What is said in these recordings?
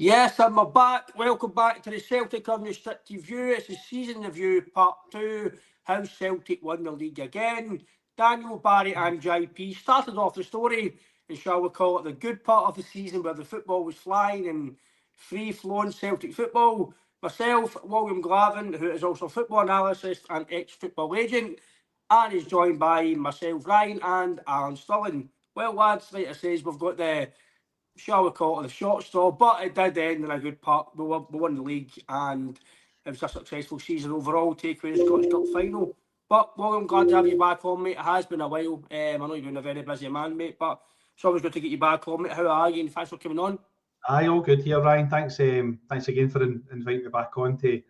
Yes, I'm back. Welcome back to the Celtic Unrestricted View. It's the season review part 2. How Celtic won the league again. Daniel, Barry and JP started off the story, and shall we call it the good part of the season where the football was flying and free-flowing Celtic football. Myself, William Glavin, who is also a football analyst and ex-football agent, and is joined by myself, Ryan, and Alan Stirling. Well, lads, like I says, we've got the shall we call it the short straw, but it did end in a good part. We won the league and it was a successful season overall, take away the Scottish Cup final. But William, glad to have you back on, mate. It has been a while. I know you've been a very busy man, mate, but it's always good to get you back on, mate. How are you and thanks for coming on? Aye, all good here, Ryan. Thanks again for inviting me back on to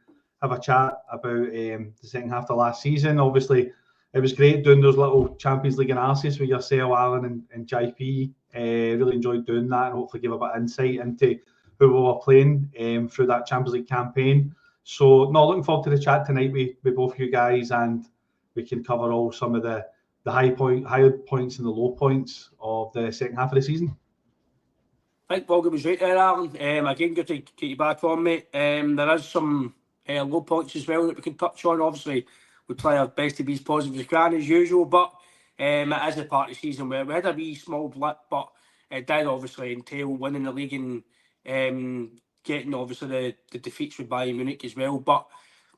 have a chat about the second half of last season. Obviously, it was great doing those little Champions League analysis with yourself, Alan and JP. Really enjoyed doing that and hopefully give a bit of insight into who we were playing through that Champions League campaign. So, no, looking forward to the chat tonight with both you guys, and we can cover all some of the high points and the low points of the second half of the season. I think William was right there, Alan. Again, good to get you back on, mate. There is some low points as well that we can touch on. Obviously, we try our best to be as positive as we can, as usual, but it is a part of the season where we had a wee small blip, but it did obviously entail winning the league and getting obviously the defeats with Bayern Munich as well. But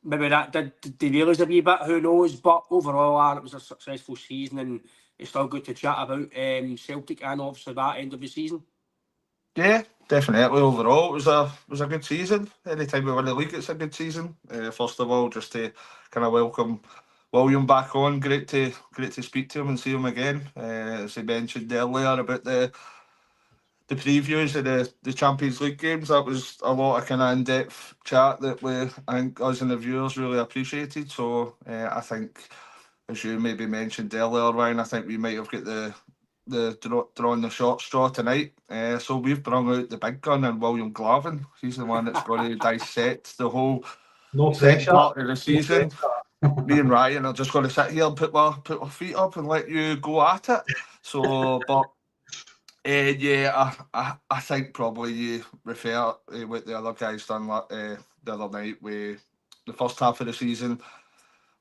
maybe that did derail us a wee bit, who knows? But overall, it was a successful season, and it's still good to chat about Celtic and obviously that end of the season. Yeah, definitely. Overall, it was a good season. Anytime we win the league, it's a good season. First of all, just to kind of welcome William back on. Great to speak to him and see him again. As he mentioned earlier about the previews of the Champions League games, that was a lot of kind of in-depth chat that I think us and the viewers really appreciated. So I think, as you maybe mentioned earlier, Ryan, I think we might have got drawing the short straw tonight. So we've brought out the big gun and William Glavin. He's the one that's going to dissect the whole second part of the season. Me and Ryan are just going to sit here and put my feet up and let you go at it. So, but yeah, I think probably you refer what the other guys done the other night with the first half of the season.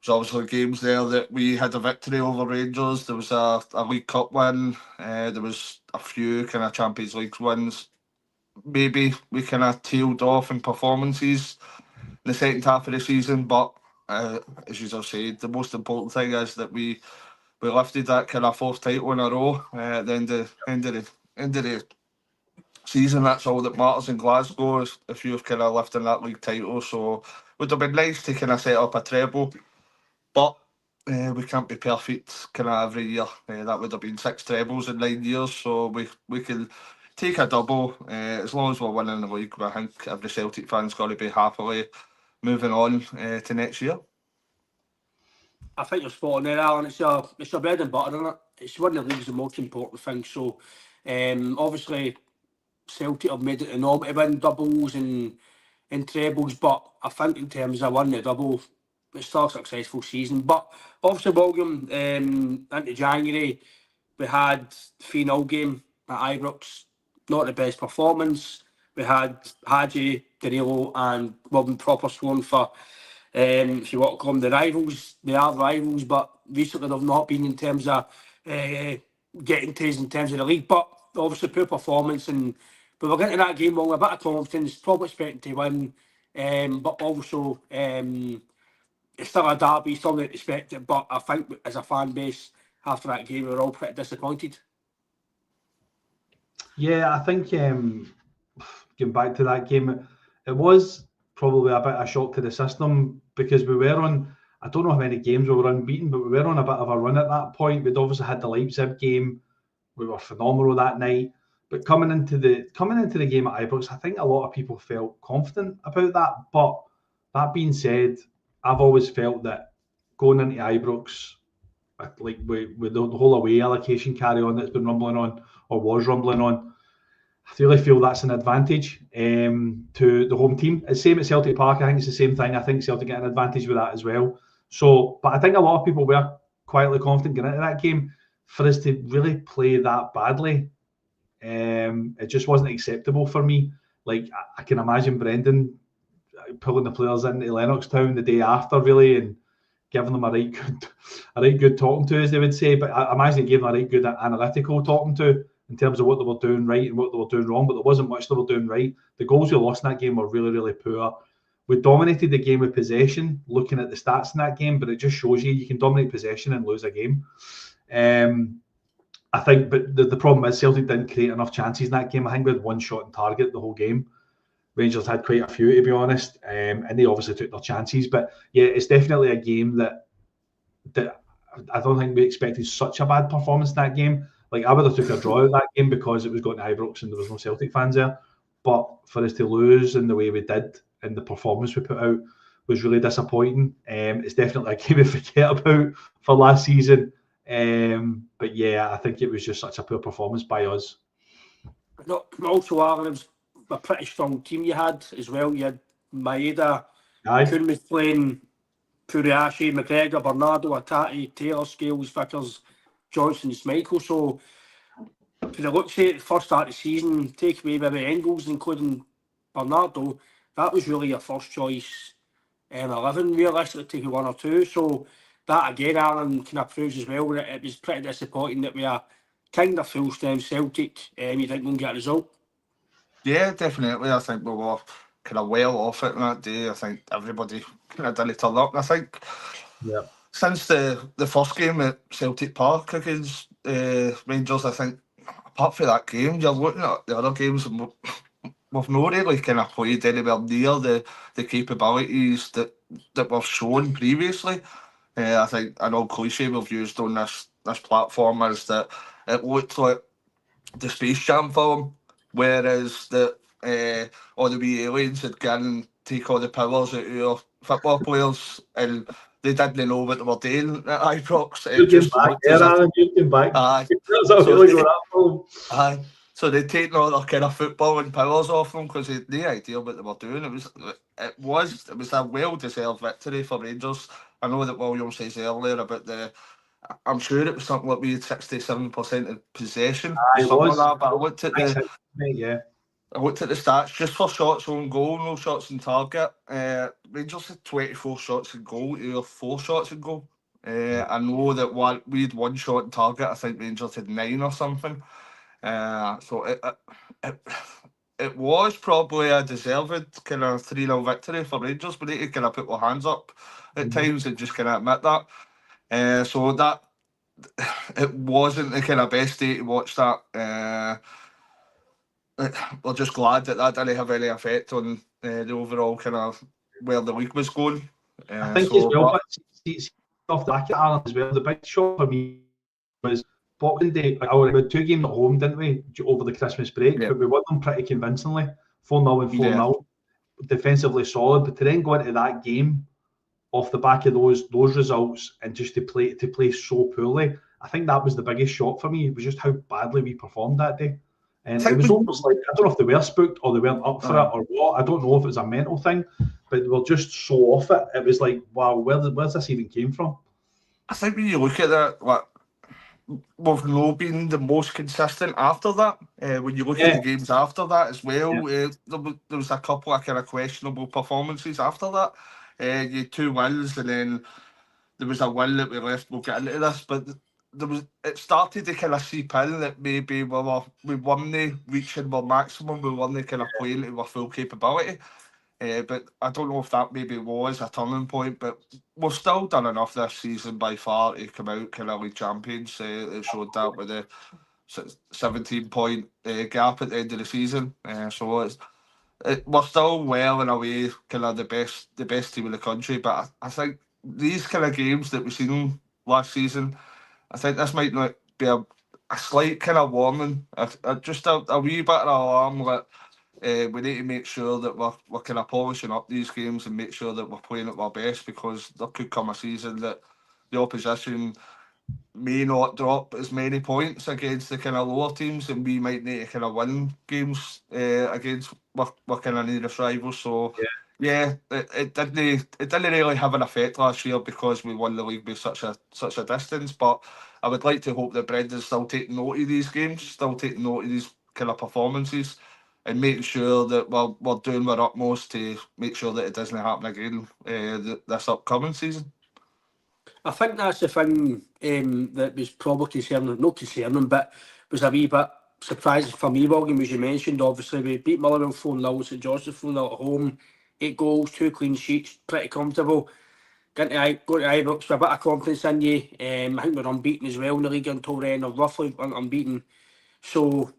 There's obviously games there that we had a victory over Rangers. There was a League Cup win. There was a few kind of Champions League wins. Maybe we kind of tailed off in performances in the second half of the season, but as you have said, the most important thing is that we lifted that kind of fourth title in a row at the end of the season. That's all that matters in Glasgow, if you've kind of lifted that league title. So it would have been nice to kind of set up a treble, but we can't be perfect kind of every year. That would have been 6 trebles in 9 years, so we can take a double as long as we're winning the league. I think every Celtic fan's got to be happily moving on to next year. I think you're spot on there, Alan. It's your bread and butter, isn't it? It's winning the league's the most important thing. So obviously Celtic have made it a norm to win doubles and trebles, but I think in terms of winning the double, it's still a successful season. But obviously, William, into January, we had 3-0 game at Ibrox. Not the best performance. We had Hagi, Danilo and Robin proper sworn for, if you want to call them the rivals. They are rivals, but recently they've not been in terms of getting to us in terms of the league. But obviously poor performance, but we're getting to that game with a bit of confidence, probably expecting to win, but also it's still a derby, still not expected. But I think as a fan base, after that game, we were all pretty disappointed. Yeah, I think getting back to that game, it was probably a bit of a shock to the system because we were on, I don't know how many games we were unbeaten, but we were on a bit of a run at that point. We'd obviously had the Leipzig game. We were phenomenal that night. But coming into the game at Ibrox, I think a lot of people felt confident about that. But that being said, I've always felt that going into Ibrox, like with the whole away allocation carry on that's been rumbling on, or was rumbling on, I really feel that's an advantage to the home team. It's the same at Celtic Park. I think it's the same thing. I think Celtic get an advantage with that as well. So, but I think a lot of people were quietly confident getting into that game. For us to really play that badly, it just wasn't acceptable for me. like I can imagine Brendan pulling the players into Lennoxtown the day after, really, and giving them a right good talking to, as they would say. But I imagine he gave them a right good analytical talking to in terms of what they were doing right and what they were doing wrong. But there wasn't much they were doing right. The goals we lost in that game were really, really poor. We dominated the game with possession, looking at the stats in that game, but it just shows you can dominate possession and lose a game. I think, but the problem is Celtic didn't create enough chances in that game. I think we had one shot on target the whole game. Rangers had quite a few, to be honest, and they obviously took their chances. But yeah, it's definitely a game that I don't think we expected such a bad performance in that game. Like, I would have took a draw at that game because it was going to Ibrox and there was no Celtic fans there. But for us to lose in the way we did and the performance we put out was really disappointing. It's definitely a game we forget about for last season. But yeah, I think it was just such a poor performance by us. No, also, Alan, it was a pretty strong team you had as well. You had Maeda, Kuhn was playing, Puriashi, McGregor, Bernardo, Atati, Taylor, Scales, Vickers, Johnson, Schmeichel. So, for the looks of it, the first start of the season, take away maybe Engels, including Bernardo, that was really your first choice 11, realistically, take one or two. So, that again, Alan, kind of proves as well that it was pretty disappointing that we are kind of full strength Celtic. You think we'll get a result? Yeah, definitely. I think we were kind of well off it that day. I think everybody kind of didn't turn up. And I think since the first game at Celtic Park against Rangers, I think apart from that game, you're looking at the other games and we've not really kind of played anywhere near the capabilities that we've shown previously. I think an old cliche we've used on this platform is that it looked like the Space Jam film, whereas all the wee aliens had gone and take all the powers out of your football players and they didn't know what they were doing at Ibrox. So they'd taken all their kind of football and powers off them because they had no idea what they were doing. It was a well-deserved victory for Rangers. I know that William says earlier about I'm sure it was something like we had 67% of possession, something like that. But I looked at the stats just for shots on goal, no shots on target. Rangers had 24 shots on goal, 4 shots on goal. I know that we had 1 shot on target. I think Rangers had 9 or something. So it was probably a deserved kind of 3-0 victory for Rangers, but they kind of put their hands up at times and just kind of admit that. So that it wasn't the kind of best day to watch that. We're just glad that didn't have any effect on the overall kind of where the league was going. I think as well, but off the back of Alan as well, the big shock for me was Boxing Day. We had 2 games at home, didn't we, over the Christmas break? But we won them pretty convincingly, 4-0 and 4-0. Defensively solid, but to then go into that game off the back of those results and just to play so poorly, I think that was the biggest shock for me. It was just how badly we performed that day. And it was almost like, I don't know if they were spooked or they weren't up for it or what. I don't know if it was a mental thing, but they were just so off it. It was like, wow, where's this even came from? I think when you look at that, we've not been the most consistent after that. When you look at the games after that as well, there was a couple of kind of questionable performances after that. You had 2 wins and then there was a win that we left. We'll get into this, but it started to kind of seep in that maybe we weren't reaching our maximum, we weren't kind of playing to our full capability. But I don't know if that maybe was a turning point, but we've still done enough this season by far to come out kind of league champions. It showed that with a 17-point gap at the end of the season. So we're still well in a way kind of the best team in the country. But I think these kind of games that we've seen last season, I think this might not be a slight kind of warning, just a wee bit of an alarm that we need to make sure that we're kind of polishing up these games and make sure that we're playing at our best, because there could come a season that the opposition may not drop as many points against the kind of lower teams, and we might need to kind of win games against our kind of nearest rivals. So it didn't really have an effect last year because we won the league by such a distance. But I would like to hope that Brendan's still taking note of these games, still taking note of these kind of performances, and making sure that we're doing our utmost to make sure that it doesn't happen again this upcoming season. I think that's the thing that was probably concerning, not concerning, but was a wee bit surprising for me, William, as you mentioned. Obviously, we beat Motherwell 4-0, St Johnstone 4-0 at home, 8 goals, 2 clean sheets, pretty comfortable. Go to Ibrox with a bit of confidence in you. I think we're unbeaten as well in the league until then, or roughly unbeaten. So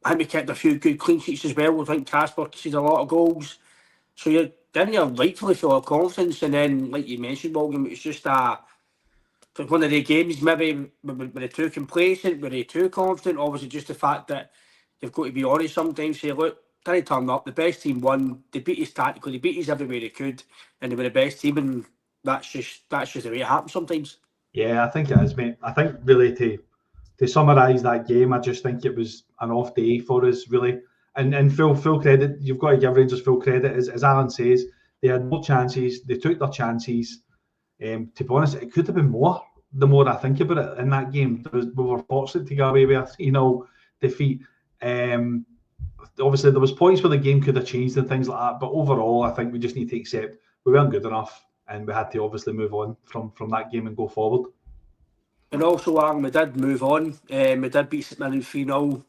I think we kept a few good clean sheets as well. I think Casper conceded a lot of goals. So you're in there rightfully full of confidence, and then, like you mentioned, William, it's just one of the games, maybe were they too complacent, were they too confident, or was it just the fact that you've got to be honest sometimes, say, look, didn't turn up, the best team won, they beat us tactically, they beat us everywhere they could, and they were the best team, and that's just the way it happens sometimes. Yeah, I think it is, mate. I think really to summarise that game, I just think it was an off day for us, really. And full credit, you've got to give Rangers full credit. As Alan says, they had no chances, they took their chances. To be honest, it could have been more. The more I think about it in that game, we were fortunate to get away with a 3-0 defeat. Obviously, there was points where the game could have changed and things like that. But overall, I think we just need to accept we weren't good enough, and we had to obviously move on from that game and go forward. And also, Aaron, we did move on. We did beat St Mirren 3-0.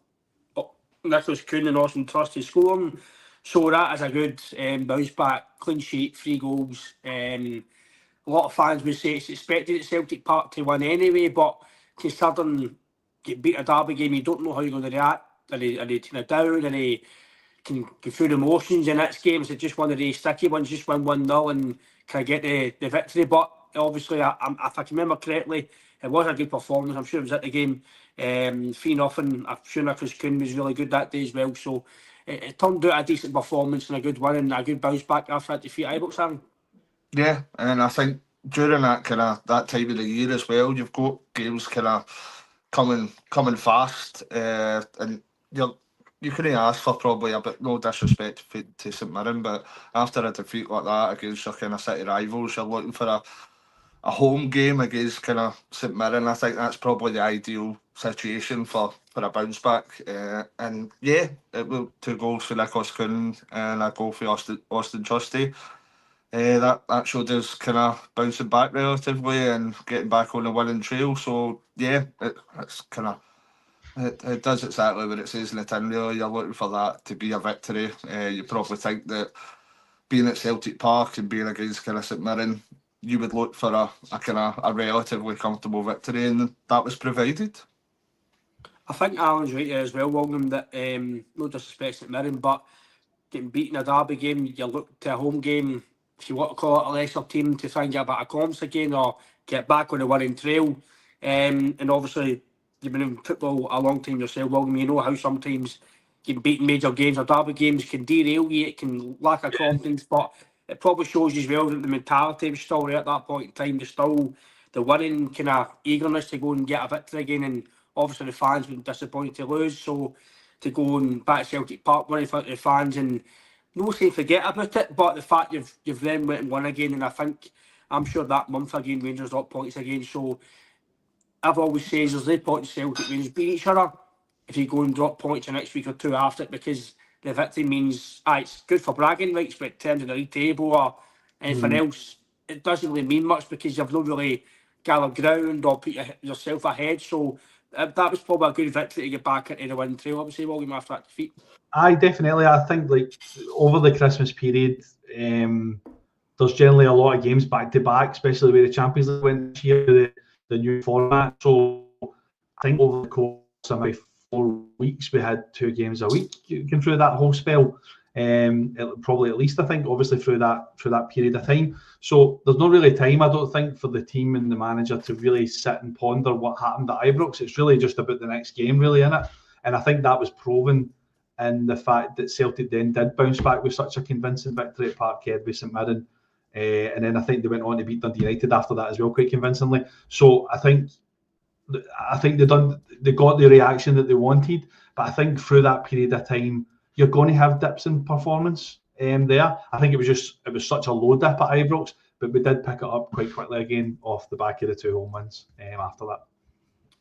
Nicholas Kuhn and Austin Trusty scoring. So that is a good bounce back, clean sheet, 3 goals. A lot of fans would say it's expected at Celtic Park to win anyway, but considering you beat a derby game, you don't know how you're going to react. Are they kind of down? Are they can go through the motions in its games? It's just one of the sticky ones, just win 1-0 and can get the victory. But obviously, if I can remember correctly, it was a good performance. I'm sure it was at the game. 3-0. I'm sure Nicholas Kuhn was really good that day as well. So it turned out a decent performance and a good win and a good bounce back after that defeat at Ibrox. Yeah, and I think during that that time of the year as well, you've got games coming fast, and you couldn't ask for probably a bit, no disrespect to St Mirren, but after a defeat like that against your kind of city rivals, you're looking for a home game against kind of St Mirren. I think that's probably the ideal situation for a bounce back. And yeah, it was 2 goals for Nicholas Kuhn and a goal for Austin Trusty. That showed us kind of bouncing back relatively and getting back on the winning trail. So yeah, it's kind of it does exactly what it says in the tin. Really, you're looking for that to be a victory. You probably think that being at Celtic Park and being against kind of St Mirren, you would look for a kind of a relatively comfortable victory, and that was provided. I think Alan's right there as well, William, that no disrespect St Mirren, but getting beaten in a derby game, you look to a home game, if you want to call it a lesser team, to try and get a bit of confidence again or get back on the winning trail. And obviously, you've been in football a long time yourself, William. You know how sometimes getting beaten major games or derby games can derail you, it can lack of confidence, but it probably shows you as well that the mentality was still there at that point in time. There's still the winning kind of eagerness to go and get a victory again, and obviously the fans were disappointed to lose, so to go and back to Celtic Park winning for the fans and no say forget about it, but the fact you've then went and won again, and I'm sure that month again Rangers got points again. So I've always said there's no point in Celtic Rangers beat each other if you go and drop points the next week or two after it, because the victory means it's good for bragging rights, but in terms of the league table or anything else, it doesn't really mean much because you've not really gathered ground or put yourself ahead. So that was probably a good victory to get back into the win trail, obviously, William, after that defeat. Aye, definitely. I think like over the Christmas period, there's generally a lot of games back to back, especially the way the Champions League went this year, the new format. So I think over the course of maybe 4 weeks, we had 2 games a week going through that whole spell. Probably at least, I think, obviously through that period of time. So there's not really time, I don't think, for the team and the manager to really sit and ponder what happened at Ibrox. It's really just about the next game, really, innit? And I think that was proven in the fact that Celtic then did bounce back with such a convincing victory at Parkhead with St Mirren. And then I think they went on to beat Dundee United after that as well, quite convincingly. So I think they got the reaction that they wanted, but I think through that period of time, you're going to have dips in performance there. I think it was such a low dip at Ibrox, but we did pick it up quite quickly again off the back of the 2 home wins after that.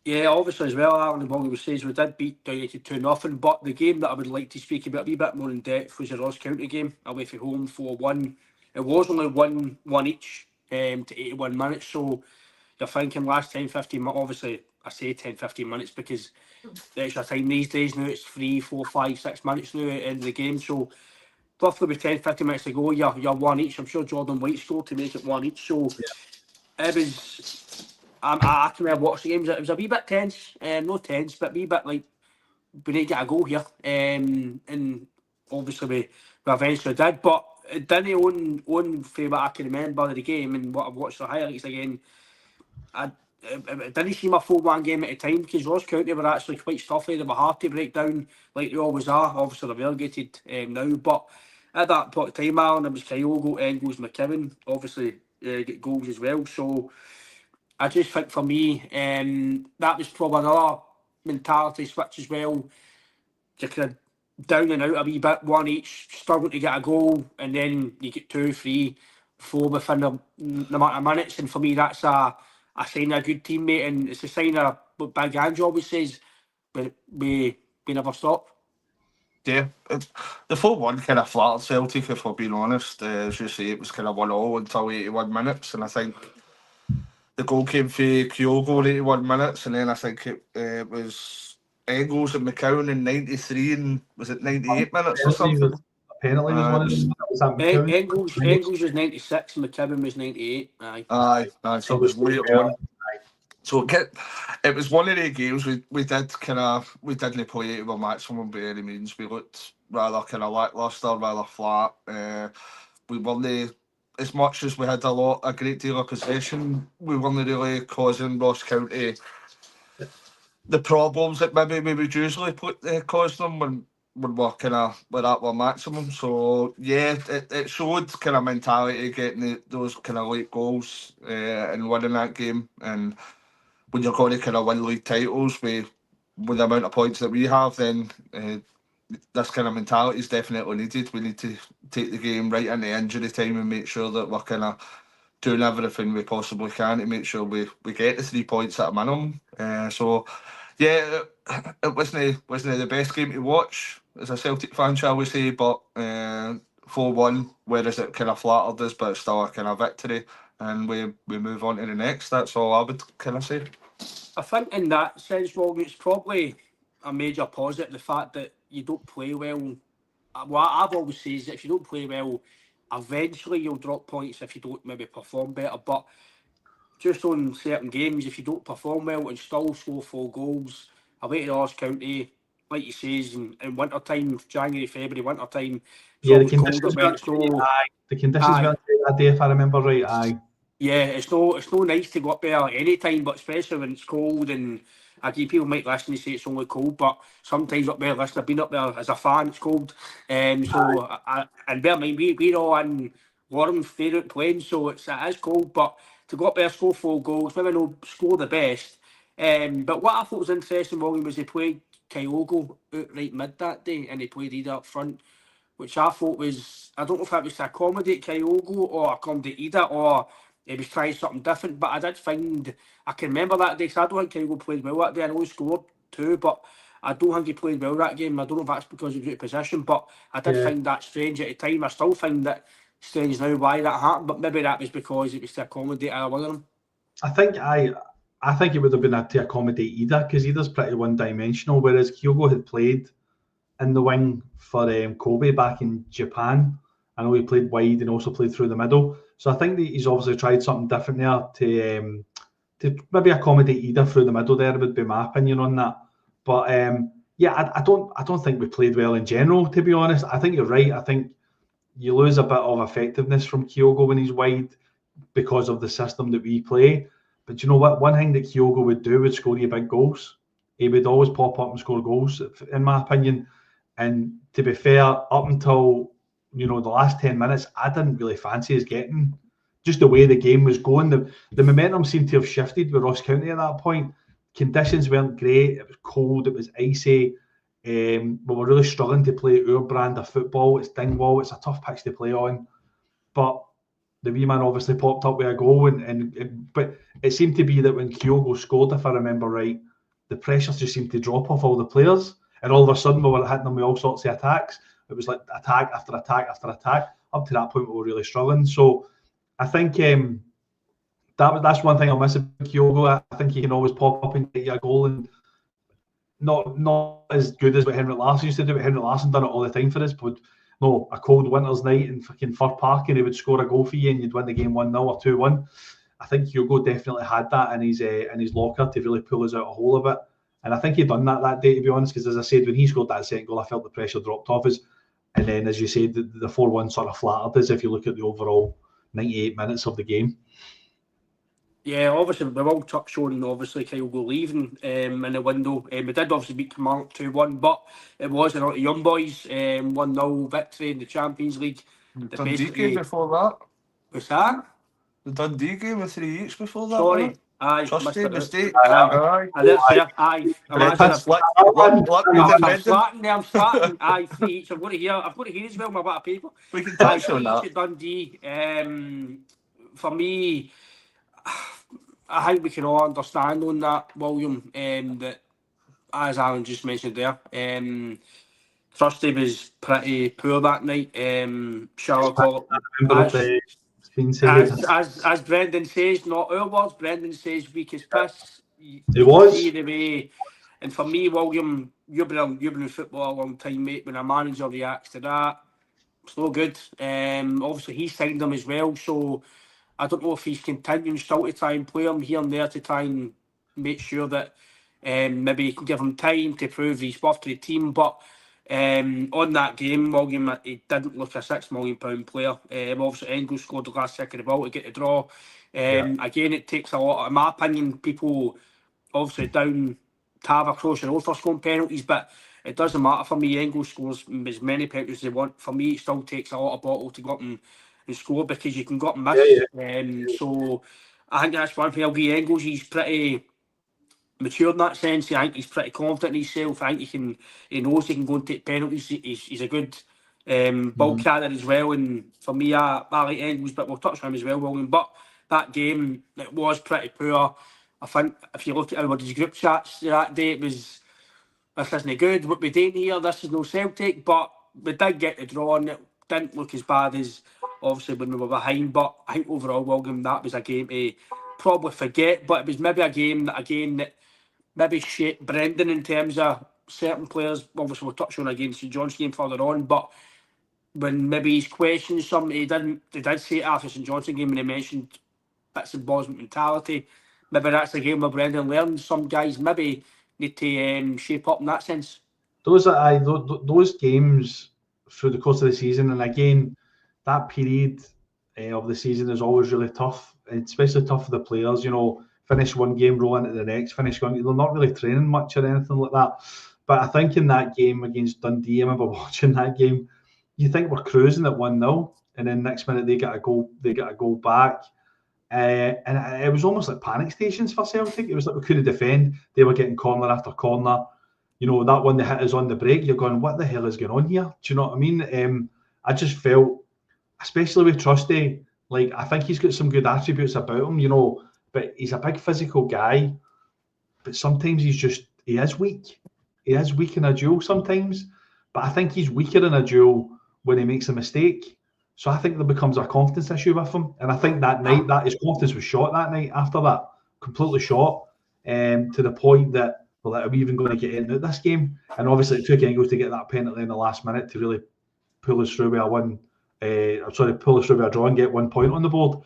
Yeah, obviously as well, Alan, and William says we did beat United 2-0, but the game that I would like to speak about a wee bit more in depth was the Ross County game, away from home 4-1. It was only 1-1 each to 81 minutes, so you're thinking last 10, 15 minutes, obviously I say 10, 15 minutes because the extra time these days now it's 3, 4, 5, 6 minutes now in the game, so roughly with 10, 15 minutes to go, you're one each. I'm sure Jordan White scored to make it one each, so it was... I can remember watching the games. It was a wee bit tense, not tense, but a wee bit like we need to get a goal here. And obviously we eventually did, but it didn't own for what I can remember of the game and what I've watched the highlights again. It didn't seem a 4-1 game at the time because Ross County were actually quite stuffy. They were hard to break down like they always are. Obviously they're relegated now, but at that point of time, Alan, it was Kyogo, Engels, McKibben, obviously get goals as well. So I just think for me, that was probably another mentality switch as well. You kind of down and out a wee bit, one each, struggling to get a goal, and then you get 2, 3, 4 within the amount of minutes. And for me, that's a sign of a good teammate, and it's a sign of what Big Ange always says, we never stop. Yeah, the 4-1 kind of flattered Celtic, if we're being honest. As you say, it was kind of 1-0 until 81 minutes, and I think the goal came for Kyogo in 81 minutes, and then I think it was Engels and McCowan in 93, and was it 98 minutes or something? Penalty was one of them. Was that McCowan? Engels was 96 and McKibben was 98. Aye. So it was late on. So it was one of the games we didn't play it to our maximum by any means. We looked rather kind of lacklustre, rather flat. We weren't, as much as we had a great deal of possession, we weren't really causing Ross County the problems that maybe we would usually cause them when we're at our maximum. So yeah, it showed kind of mentality getting those kind of late goals and winning that game. And when you're going to kind of win league titles with the amount of points that we have, then this kind of mentality is definitely needed. We need to take the game right into injury time and make sure that we're kind of doing everything we possibly can to make sure we get the 3 points at a minimum. So yeah, it wasn't the best game to watch as a Celtic fan, shall we say, but 4-1, whereas it kind of flattered us, but it's still a kind of victory, and we move on to the next. That's all I would kind of say. I think in that sense, Rob, it's probably a major positive, the fact that you don't play well. What I've always said is if you don't play well, eventually you'll drop points if you don't maybe perform better. But just on certain games, if you don't perform well and still score 4 goals away to Ross County, like you say, in winter time, January, February, winter time, yeah, the conditions were that day, if I remember right. Aye. Yeah, it's no nice to go up there any time, but especially when it's cold. And again, people might listen and say it's only cold, but sometimes up there, listen, I've been up there as a fan, it's cold. And bear in mind, we're all in warm favourite playing, so it is cold. But to go up there, score 4 goals, maybe not score the best. But what I thought was interesting, William, was they played Kyogo out right mid that day, and they played Ida up front, which I thought was, I don't know if that was to accommodate Kyogo or accommodate Ida, or he was trying something different. But I can remember that day, because I don't think Kyogo played well that day. I know he scored 2, but I don't think he played well that game. I don't know if that's because he was out of position, but I did find that strange at the time. I still find that strange now why that happened, but maybe that was because it was to accommodate either one of them. I think it would have been to accommodate Ida, because Ida's pretty one-dimensional, whereas Kyogo had played in the wing for Kobe back in Japan. I know he played wide and also played through the middle. So I think that he's obviously tried something different there to maybe accommodate Ida through the middle there, would be my opinion on that. But yeah, I don't think we played well in general, to be honest. I think you're right. I think you lose a bit of effectiveness from Kyogo when he's wide because of the system that we play. But you know what? One thing that Kyogo would do would score you big goals. He would always pop up and score goals, in my opinion. And to be fair, up until the last 10 minutes, I didn't really fancy us getting, just the way the game was going. The momentum seemed to have shifted with Ross County at that point. Conditions weren't great. It was cold. It was icy. We were really struggling to play our brand of football. It's Dingwall. It's a tough pitch to play on. But the wee man obviously popped up with a goal. But it seemed to be that when Kyogo scored, if I remember right, the pressure just seemed to drop off all the players, and all of a sudden we were hitting them with all sorts of attacks. It was like attack after attack after attack. Up to that point, we were really struggling. So I think that's one thing I'll miss about Kyogo. I think he can always pop up and get you a goal, and not as good as what Henrik Larsson used to do. But Henrik Larsson done it all the time for us. But no, a cold winter's night in fucking Fir Park, and he would score a goal for you, and you'd win the game 1-0 or 2-1. I think Kyogo definitely had that in his locker to really pull us out a hole of it. And I think he done that day, to be honest, because as I said, when he scored that second goal, I felt the pressure dropped off us. And then, as you said, the 4-1 sort of flattered us if you look at the overall 98 minutes of the game. Yeah, obviously, we've all touched on, obviously, Kyogo leaving in the window. We did obviously beat Kilmarnock 2-1, but it was a lot of young boys, 1-0 victory in the Champions League. The Dundee game before that. What's that? The Dundee game with 3 each before that. Sorry. Aye, Trusty mistake. Aye. I'm starting. Aye, 3 each. I've got it here as well, my bit of paper. We can touch on that. Dundee. For me, I think we can all understand on that, William, that, as Alan just mentioned there, Trusty was pretty poor that night. Charlotte, as Brendan says, not our words, Brendan says weak as piss. It was. The way. And for me, William, you've been in football a long time, mate. When a manager reacts to that, it's no good. Obviously, he signed him as well, so I don't know if he's continuing still to try and play him here and there to try and make sure that maybe he can give him time to prove he's worth to the team. But on that game, William, he didn't look a £6 million player. Obviously, Engels scored the last second of the ball to get the draw. Again, it takes a lot, in my opinion, people obviously down Tava, Cross and all for scoring penalties, but it doesn't matter for me. Engels scores as many penalties as they want. For me, it still takes a lot of bottle to go up and score, because you can go up and miss. So I think that's one thing I'll give Engels. He's pretty mature in that sense. I think he's pretty confident in himself. I think he knows he can go and take penalties. He's a good ball carrier as well. And for me, I like Engels, but we'll touch on him as well, William. But that game, it was pretty poor. I think if you look at everybody's group chats that day, it was, this isn't good, what we're doing here, this is no Celtic, but we did get the draw, and it didn't look as bad as obviously when we were behind. But I think overall, William, that was a game to probably forget, but it was maybe a game that maybe shaped Brendan in terms of certain players. Obviously, we'll touch on again St John's game further on, but when maybe he's questioned something, he did say it after St John's game when he mentioned bits and bobs mentality. Maybe that's a game where Brendan learned some guys maybe need to shape up in that sense. Those games through the course of the season, and again, that period of the season is always really tough, especially tough for the players. You know, finish one game, roll into the next, finish one. They're not really training much or anything like that. But I think in that game against Dundee, I remember watching that game. You think we're cruising at 1-0, and then next minute they get a goal back. And it was almost like panic stations for Celtic. It was like we couldn't defend. They were getting corner after corner. You know, that one they hit us on the break, you're going, what the hell is going on here? Do you know what I mean? I just felt, especially with Trusty, like, I think he's got some good attributes about him, you know, but he's a big physical guy. But sometimes he is weak. He is weak in a duel sometimes. But I think he's weaker in a duel when he makes a mistake. So I think there becomes a confidence issue with him. And I think that night, that his confidence was shot that night after that. Completely shot. To the point that, well, are we even going to get into this game? And obviously it took Engels to get that penalty in the last minute to really pull us through with pull us through with a draw and get 1 point on the board.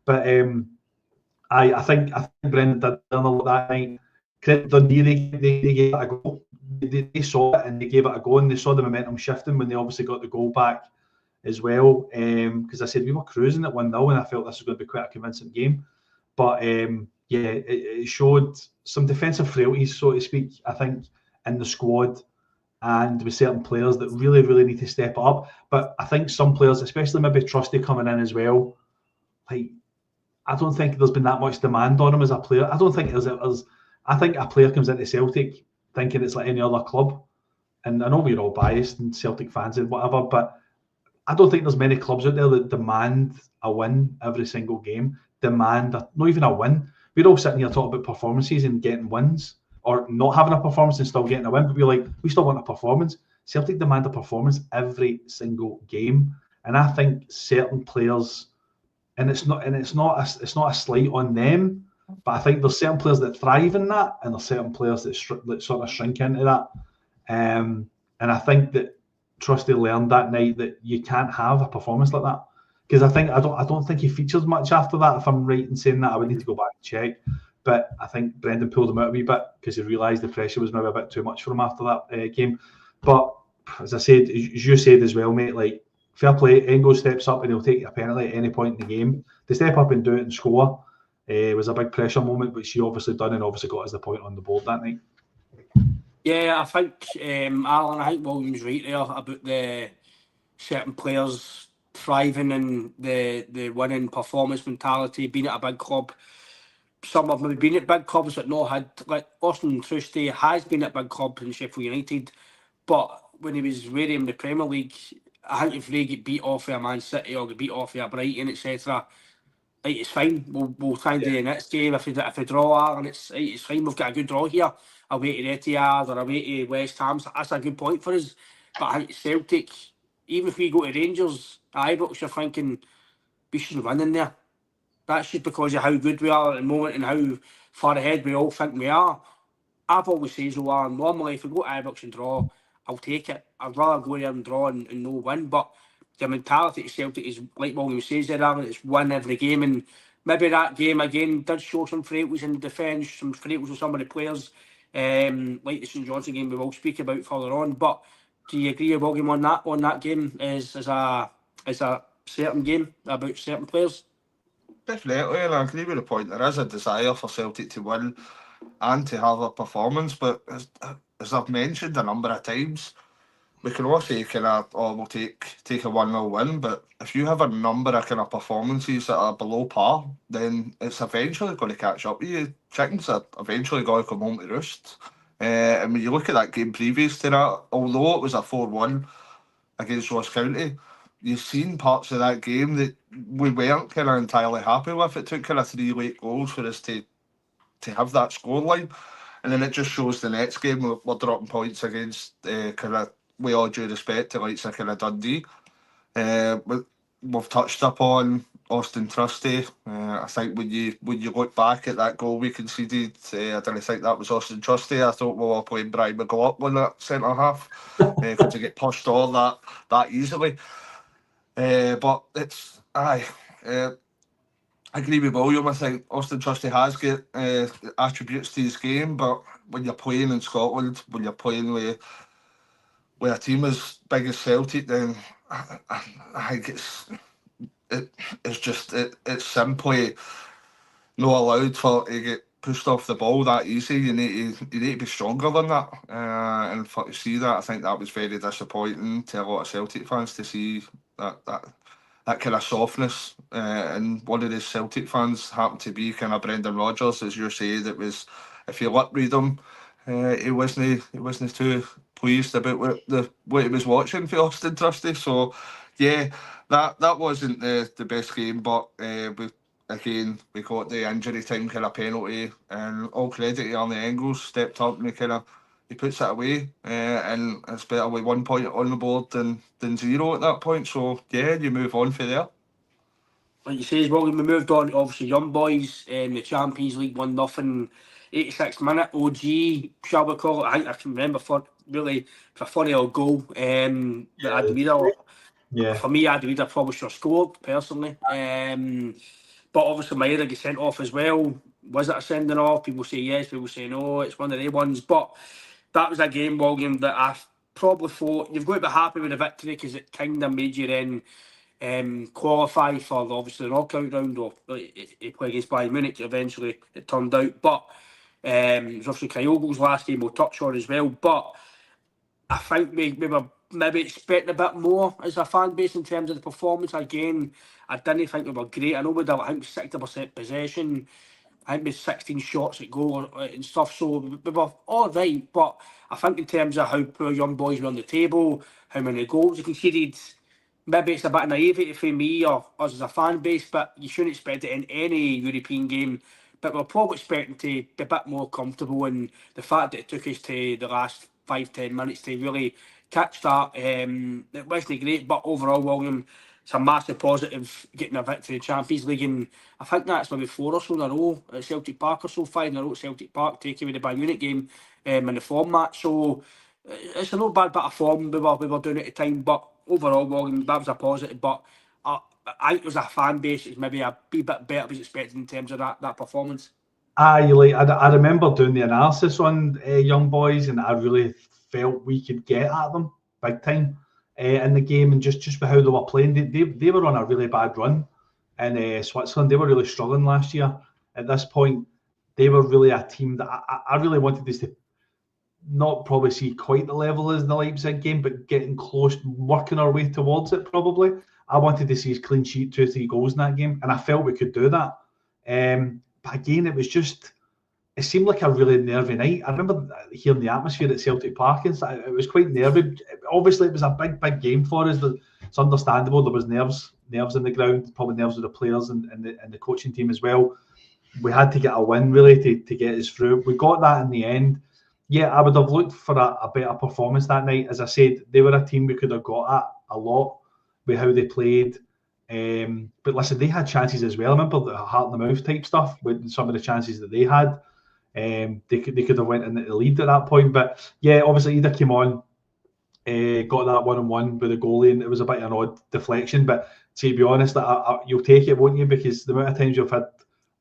But I think Brendan did a lot that night. Credit Dundee, they gave it a go. They saw it and they gave it a go, and they saw the momentum shifting when they obviously got the goal back as well. Because I said we were cruising at 1-0, and I felt this was going to be quite a convincing game. But it showed some defensive frailties, so to speak, I think, in the squad and with certain players that really, really need to step up. But I think some players, especially maybe Trusty coming in as well, like, I don't think there's been that much demand on him as a player. I don't think I think a player comes into Celtic thinking it's like any other club. And I know we're all biased and Celtic fans and whatever, but I don't think there's many clubs out there that demand a win every single game. Not even a win. We're all sitting here talking about performances and getting wins, or not having a performance and still getting a win. But we're like, we still want a performance. Celtic demand a performance every single game, and I think certain players, and it's not a slight on them, but I think there's certain players that thrive in that, and there's certain players that sort of shrink into that. And I think that Trusty learned that night that you can't have a performance like that, because I don't think he featured much after that. If I'm right in saying that, I would need to go back and check. But I think Brendan pulled him out a wee bit because he realised the pressure was maybe a bit too much for him after that game. But as I said, as you said as well, mate, like, fair play, Engel steps up and he'll take a penalty at any point in the game. To step up and do it and score was a big pressure moment, which he obviously done and obviously got us the point on the board that night. Yeah, I think, Alan, I think William's right there about the certain players thriving in the winning performance mentality, being at a big club. Some have maybe been at big clubs but not had, like Austin Trusty has been at big clubs in Sheffield United, but when he was wearing in the Premier League, I think if they get beat off of a Man City or get beat off of a Brighton, etc., like, it's fine. We'll try and do the next game. If we draw, and it's fine. We've got a good draw here. Away to Etihad or away to West Ham. So that's a good point for us. But I think Celtic, even if we go to Rangers, Ibrox, you're thinking we should win in there. That's just because of how good we are at the moment and how far ahead we all think we are. I've always said so. Normally, if we go to Ibrox and draw, I'll take it. I'd rather go there and draw and no win. But the mentality of Celtic is, like William says there, Aaron, it's win every game. And maybe that game again did show some frailties in the defence, some frailties with some of the players, like the St Johnstone game we will speak about further on. But do you agree with William on that game as a certain game about certain players? Definitely, and I agree with the point. There is a desire for Celtic to win and to have a performance, but as I've mentioned a number of times, we can all say we'll take a 1-0 win, but if you have a number of kind of performances that are below par, then it's eventually going to catch up with you. Chickens are eventually going to come home to roost. And when you look at that game previous to that, although it was a 4-1 against Ross County, you've seen parts of that game that we weren't kind of entirely happy with. It took kind of 3 late goals for us to have that scoreline. And then it just shows the next game we're dropping points against kind of, with all due respect to likes of kind of Dundee. We've touched upon Austin Trusty. I think when you look back at that goal we conceded, I didn't think that was Austin Trusty. I thought we were playing Brian McLaughlin at centre half because to get pushed all that easily. But it's I agree with William. I think Austin Trusty has got attributes to his game, but when you're playing in Scotland, when you're playing with a team as big as Celtic, then I think it's simply not allowed for to get pushed off the ball that easy. You need to be stronger than that, and for to see that, I think that was very disappointing to a lot of Celtic fans to see that kind of softness. And one of the Celtic fans happened to be kind of Brendan Rodgers, as you're saying. It was, if you lip read him, he wasn't too pleased about what he was watching for Austin Trusty. So yeah, that wasn't the best game, but we got the injury time kind of penalty, and all credit to Arnie Engels, stepped up and he puts it away, and it's better with 1 point on the board than 0 at that point. So yeah, you move on from there. Like you say as well, we moved on to obviously Young Boys in the Champions League, 1-0, 86th minute, OG, shall we call it? I think I can remember really a funny old goal that Adewida, for me, Adewida probably should have scored personally. But obviously Maeda gets sent off as well. Was it a sending off? People say yes, people say no. It's one of the ones. But that was a game, William, that I probably thought you've got to be happy with the victory because it kind of made you then qualify for obviously the knockout round, or he played against Bayern Munich eventually, it turned out. But it was obviously Kyogo's last game we'll touch on as well. But I think we were maybe expecting a bit more as a fan base in terms of the performance. Again, I didn't think we were great. I know we had, I think, 60% possession. I think we had 16 shots at goal and stuff. So we were all right. But I think in terms of how poor Young Boys were on the table, how many goals they conceded, maybe it's a bit of naivety for me or us as a fan base, but you shouldn't expect it in any European game but we're probably expecting to be a bit more comfortable, and the fact that it took us to the last 5-10 minutes to really catch that, it wasn't great, but overall, William, it's a massive positive getting a victory in the Champions League, and I think that's maybe 4 or so in a row at Celtic Park, or so 5 in a row at Celtic Park, taking away the Bayern Munich game in the form match. So it's a not bad bit of form we were doing at the time, but overall, William, that was a positive. But I think it was a fan base is maybe a wee bit better was expected in terms of that performance. I remember doing the analysis on young boys, and I really felt we could get at them big time in the game, and just with how they were playing. They were on a really bad run in Switzerland. They were really struggling last year. At this point, they were really a team that I really wanted us to not probably see quite the level as the Leipzig game, but getting close, working our way towards it probably. I wanted to see his clean sheet, 2-3 goals in that game, and I felt we could do that. But again, it seemed like a really nervy night. I remember hearing the atmosphere at Celtic Park, and it was quite nervy. Obviously, it was a big game for us. It's understandable. There was nerves in the ground, probably nerves with the players and the coaching team as well. We had to get a win, really, to get us through. We got that in the end. Yeah, I would have looked for a better performance that night. As I said, they were a team we could have got at a lot with how they played. But listen, they had chances as well. I remember the heart in the mouth type stuff with some of the chances that they had. They could have went in the lead at that point. But yeah, obviously Ida came on, got that 1-on-1 with the goalie, and it was a bit of an odd deflection. But to be honest, you'll take it, won't you? Because the amount of times you've had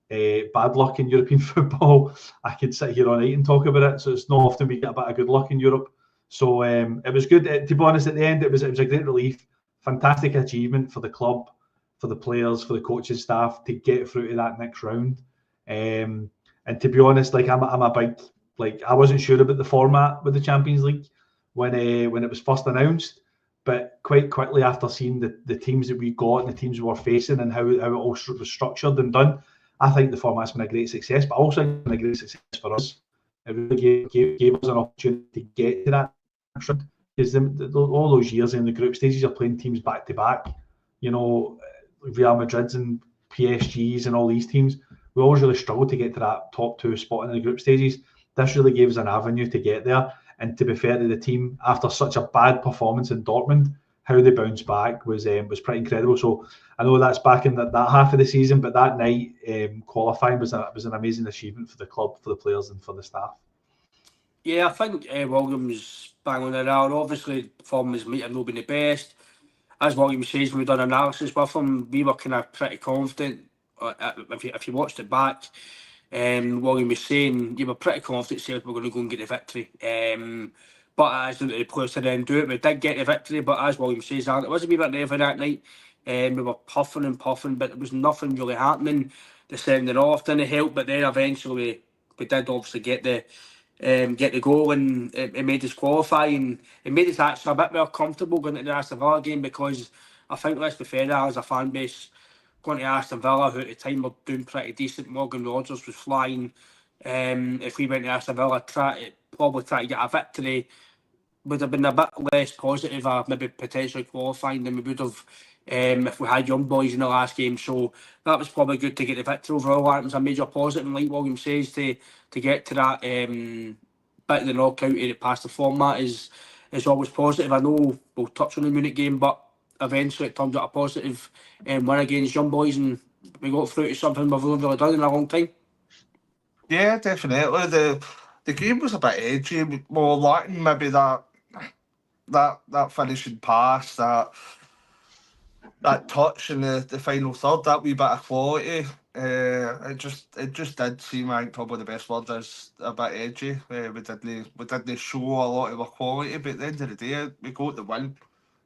bad luck in European football, I could sit here all night and talk about it. So it's not often we get a bit of good luck in Europe. So it was good. To be honest, at the end, it was a great relief. Fantastic achievement for the club, for the players, for the coaching staff to get through to that next round. And to be honest, like I'm a big, like, I wasn't sure about the format with the Champions League when it was first announced, but quite quickly after seeing the teams that we got and the teams we were facing and how it all was structured and done, I think the format's been a great success, but also been a great success for us. It really gave us an opportunity to get to that next round, because all those years in the group stages, you're playing teams back to back. You know, Real Madrid's and PSG's and all these teams, we always really struggled to get to that top 2 spot in the group stages. This really gave us an avenue to get there. And to be fair to the team, after such a bad performance in Dortmund, how they bounced back was pretty incredible. So I know that's back in that half of the season, but that night qualifying was an amazing achievement for the club, for the players, and for the staff. Yeah, I think Williams bang on it out. Obviously, performance might have not been the best. As William says, when we done analysis with him, we were kind of pretty confident. If you watched it back, William was saying you were pretty confident Celtic were going to go and get the victory. But as the players didn't do it, we did get the victory. But as William says, it was a wee bit nervy that night. We were puffing and puffing, but there was nothing really happening. The sending off didn't help, but then eventually we did obviously get the goal, and it made us qualify, and it made us actually a bit more comfortable going into the Aston Villa game, because I think, let's be fair, as a fan base, going to Aston Villa, who at the time were doing pretty decent, Morgan Rogers was flying. If we went to Aston Villa, probably try to get a victory, would have been a bit less positive, maybe potentially qualifying than we would have if we had young boys in the last game. So that was probably good to get the victory overall. That was a major positive, and like William says, to get to that bit of the knockout and it past the format is always positive. I know we'll touch on the Munich game, but eventually it turned out a positive win against young boys, and we got through to something we've not really done in a long time. Yeah, definitely. The game was a bit edgy, more lacking maybe that finishing pass, that touch in the final third, that wee bit of quality. It just did seem, I think probably the best word is a bit edgy. We didn't show a lot of our quality, but at the end of the day, we got the win.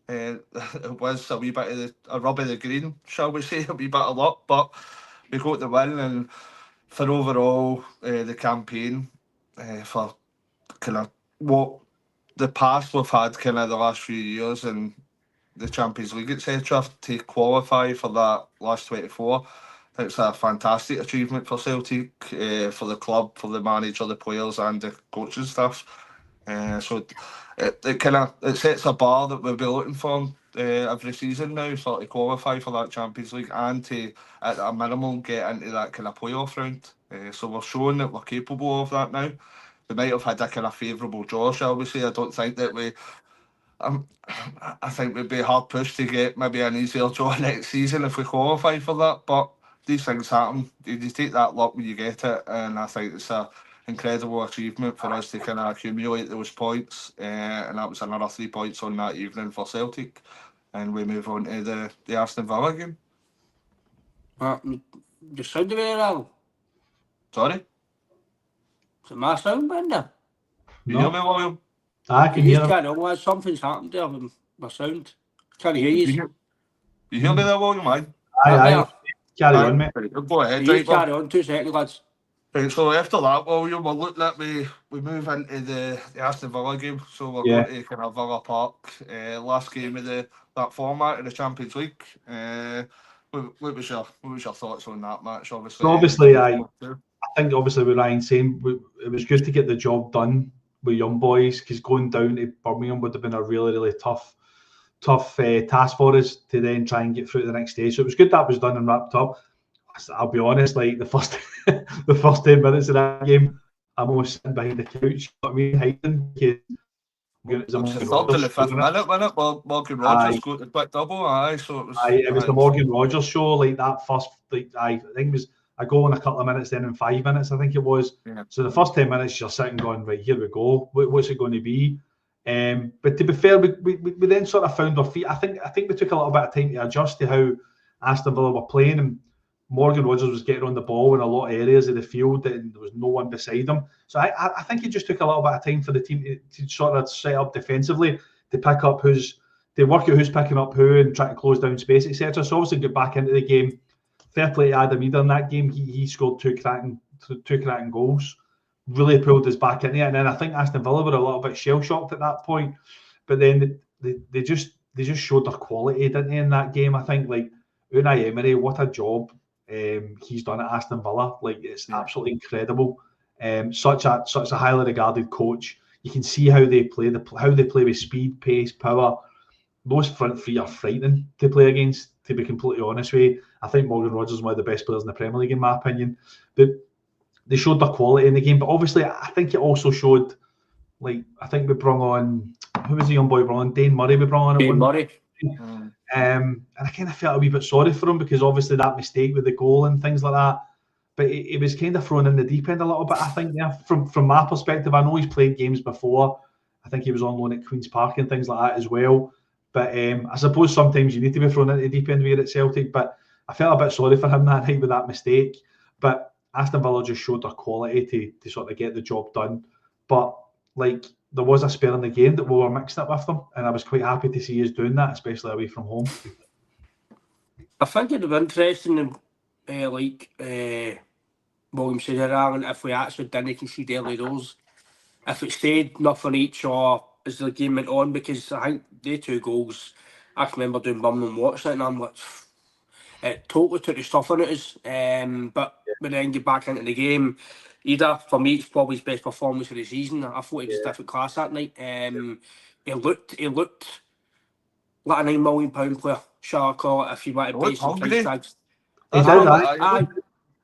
It was a wee bit of a rub of the green, shall we say, a wee bit of luck, but we got the win. And for overall the campaign, for kind of what the past we've had kind of the last few years and the Champions League, etc., to qualify for that last 24, it's a fantastic achievement for Celtic, for the club, for the manager, the players, and the coaching staff. So it sets a bar that we'll be looking for every season now, to qualify for that Champions League and to, at a minimum, get into that kind of playoff round. So we're showing that we're capable of that now. We might have had a kind of favourable draw, shall we say. I don't think that we... I think we'd be hard pushed to get maybe an easier draw next season if we qualify for that, but these things happen. You take that luck when you get it, and I think it's a incredible achievement for us to kind of accumulate those points, and that was another 3 points on that evening for Celtic, and we move on to the Aston Villa game. You sound very well. Sorry? Is it my sound, Bender? You hear me, William? I can You hear just him. carry on, lads. Something's happened there with my sound. Can't hear you. You hear me there, William? Aye. Aye. Carry on, mate. Go ahead, You right, just carry on 2 seconds, lads. Right, so after that, William, we're looking at we move into the Aston Villa game. So we're going to kind of Villa Park, last game of that format in the Champions League. What was your thoughts on that match? Obviously, So obviously, I think obviously with Ryan saying it was good to get the job done with young boys, because going down to Birmingham would have been a really, really tough task for us to then try and get through to the next stage. So it was good that was done and wrapped up. I'll be honest, like the first 10 minutes of that game, I'm almost sitting behind the couch, you know what I mean, hiding. It was the third to the 5th minute, wasn't it? Morgan Rogers scored the quick double. So it was. It was the Morgan Rogers show, like that first, I think it was a goal in a couple of minutes, then in 5 minutes, I think it was. Yeah. So the first 10 minutes, you're sitting going, right, here we go. What's it going to be? But to be fair, we then sort of found our feet. I think we took a little bit of time to adjust to how Aston Villa were playing, and Morgan Rogers was getting on the ball in a lot of areas of the field, and there was no one beside him. So I think it just took a little bit of time for the team to sort of set up defensively, to pick up to work out who's picking up who and try to close down space, etc. So obviously get back into the game. Fair play to Adam Eder in that game. He scored two cracking goals. Really pulled us back into it. And then I think Aston Villa were a little bit shell shocked at that point. But then they just showed their quality, didn't they, in that game? I think like Unai Emery, what a job he's done at Aston Villa. Like it's absolutely incredible. Such a highly regarded coach. You can see how they play with speed, pace, power. Those front three are frightening to play against, to be completely honest with you. I think Morgan Rogers is one of the best players in the Premier League, in my opinion. But they showed their quality in the game. But obviously, I think it also showed, like, I think we brought on, who was the young boy we brought on? Dane Murray we brought on. Dane Murray. And I kind of felt a wee bit sorry for him, because obviously that mistake with the goal and things like that. But it was kind of thrown in the deep end a little bit, I think, yeah. From my perspective, I know he's played games before. I think he was on loan at Queen's Park and things like that as well. But I suppose sometimes you need to be thrown into the deep end when you're at Celtic. But I felt a bit sorry for him that night with that mistake. But Aston Villa just showed their quality to sort of get the job done. But like, there was a spell in the game that we were mixing it with them, and I was quite happy to see us doing that, especially away from home. I think it'd be interesting, William said here, Alan, if we actually didn't concede early doors, if it stayed nothing each or as the game went on, because I think the 2 goals, I can remember doing Birmingham watching it, and I'm like, it totally took the stuff out of us. But we then get back into the game. Eder, for me, it's probably his best performance of the season. I thought he was different class that night. He looked like a £9 million player, shall I call it, if you want to play some price tags. He did,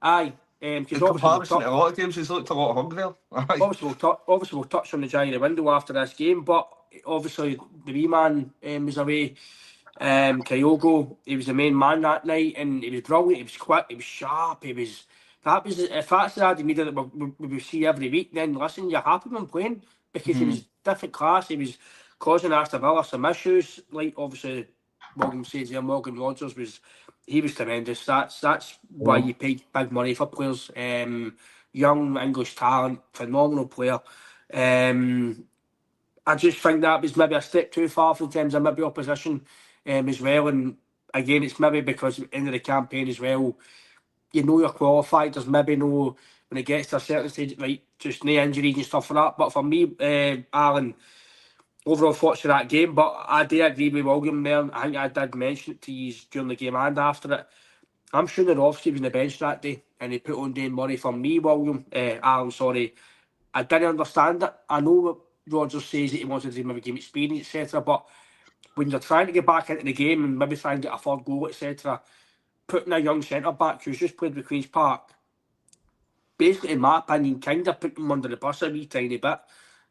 aye. In comparison to a lot of games, he's looked a lot hungrier. Obviously, we'll touch on the January window after this game, but obviously the wee man was away. Kyogo, he was the main man that night, and he was brilliant. He was quick. He was sharp. If that's the Adam Eder that we see every week, then listen, you're happy with him playing, because he was different class. He was causing Aston Villa some issues. Like obviously, Morgan says here, Morgan Rogers was tremendous. That's why you pay big money for players. Young English talent, phenomenal player. I just think that was maybe a step too far in terms of maybe opposition as well. And again, it's maybe because at the end of the campaign as well, you know you're qualified. There's maybe no, when it gets to a certain stage, like just no injuries and stuff like that. But for me, Alan, overall thoughts of that game, but I do agree with William there. I think I did mention it to you during the game and after it. I'm sure that obviously was on the bench that day, and he put on Dane Murray. For me, William, Alan, sorry, I didn't understand it. I know what Rogers says that he wanted to maybe game experience, etc. But when you're trying to get back into the game and maybe try and get a third goal, etc., putting a young centre back who's just played with Queen's Park, basically, in my opinion, kind of put him under the bus a wee tiny bit.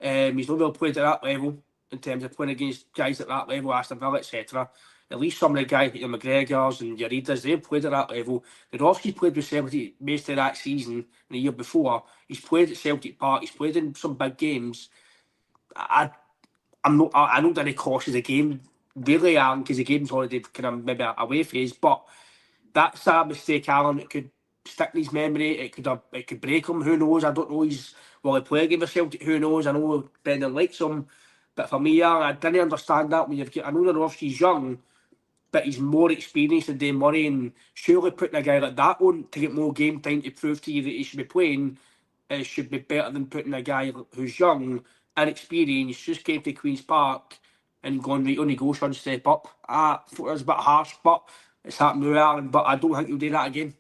He's not really played at that level in terms of playing against guys at that level, Aston Villa, etc. At least some of the guys, like your McGregors and your Readers, they've played at that level. Nadowski's played with Celtic most of that season and the year before. He's played at Celtic Park. He's played in some big games. I know that it costs the game, really, Alan, because the game's already kind of maybe a away phase, but that's a mistake, Alan. It could stick in his memory. It could break him. Who knows? I don't know. Will he play again for Celtic? Who knows? I know Brendan likes him, but for me, Alan, I didn't understand that when I know Nadowski's young, but he's more experienced than Dave Murray, and surely putting a guy like that on to get more game time to prove to you that he should be playing, it should be better than putting a guy who's young, inexperienced, just came to Queen's Park and gone, right, on he goes, one step up. I thought it was a bit harsh, but it's happened with Alan, but I don't think he'll do that again.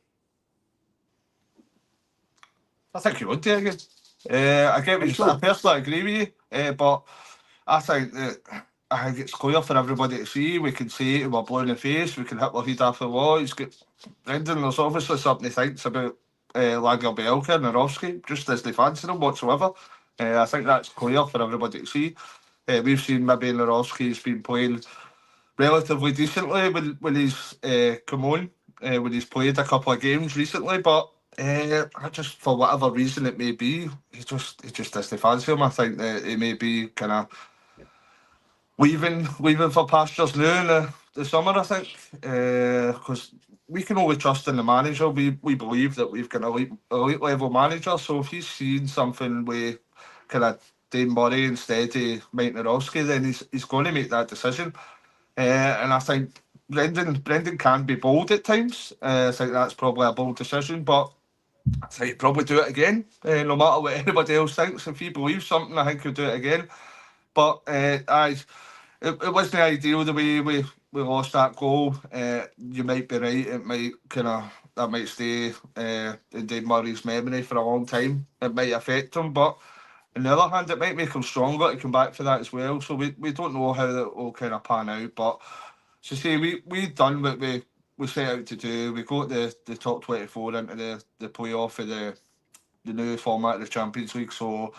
I think he would do it again. I personally agree with you, but I think it's clear for everybody to see. We can see it, we're blue in the face, we can hit our head off the wall. Brendan, there's obviously something he thinks about Lagerbielke and Nadowski, just as they fancy them whatsoever. I think that's clear for everybody to see. We've seen maybe Nadowski's been playing relatively decently when he's come on, when he's played a couple of games recently, but I just, for whatever reason it may be, he just doesn't fancy him. I think that he may be kind of leaving for pastures now in the summer, I think, because we can only trust in the manager. We believe that we've got an elite level manager, so if he's seen something with kind of Dane Murray instead of Mike Nadowski, then he's going to make that decision. And I think Brendan can be bold at times. I think that's probably a bold decision, but I think he'd probably do it again, no matter what anybody else thinks. If he believes something, I think he'll do it again. But it wasn't ideal the way we lost that goal. You might be right. That might stay in Dave Murray's memory for a long time. It might affect him, but on the other hand, it might make him stronger to come back for that as well. So we don't know how that will kind of pan out. But to say we've done what we set out to do. We got the top 24 into the playoff of the new format of the Champions League. So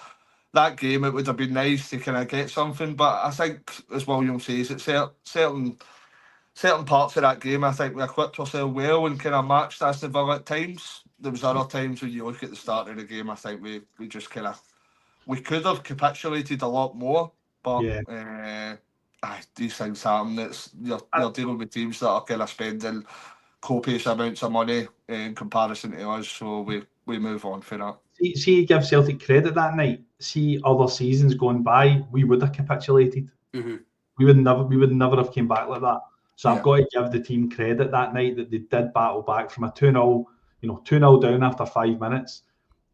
that game, it would have been nice to kind of get something. But I think, as William says, it's certain parts of that game, I think we equipped ourselves well and kind of matched Aston Villa at times. There was other times when you look at the start of the game, I think we just kind of, we could have capitulated a lot more, but these things happen. You're dealing with teams that are kind of spending copious amounts of money in comparison to us, so we move on for that. See, give Celtic credit that night. See, other seasons going by, we would have capitulated. Mm-hmm. We would never have came back like that. So I've got to give the team credit that night that they did battle back from a 2-0, 2-0 down after 5 minutes.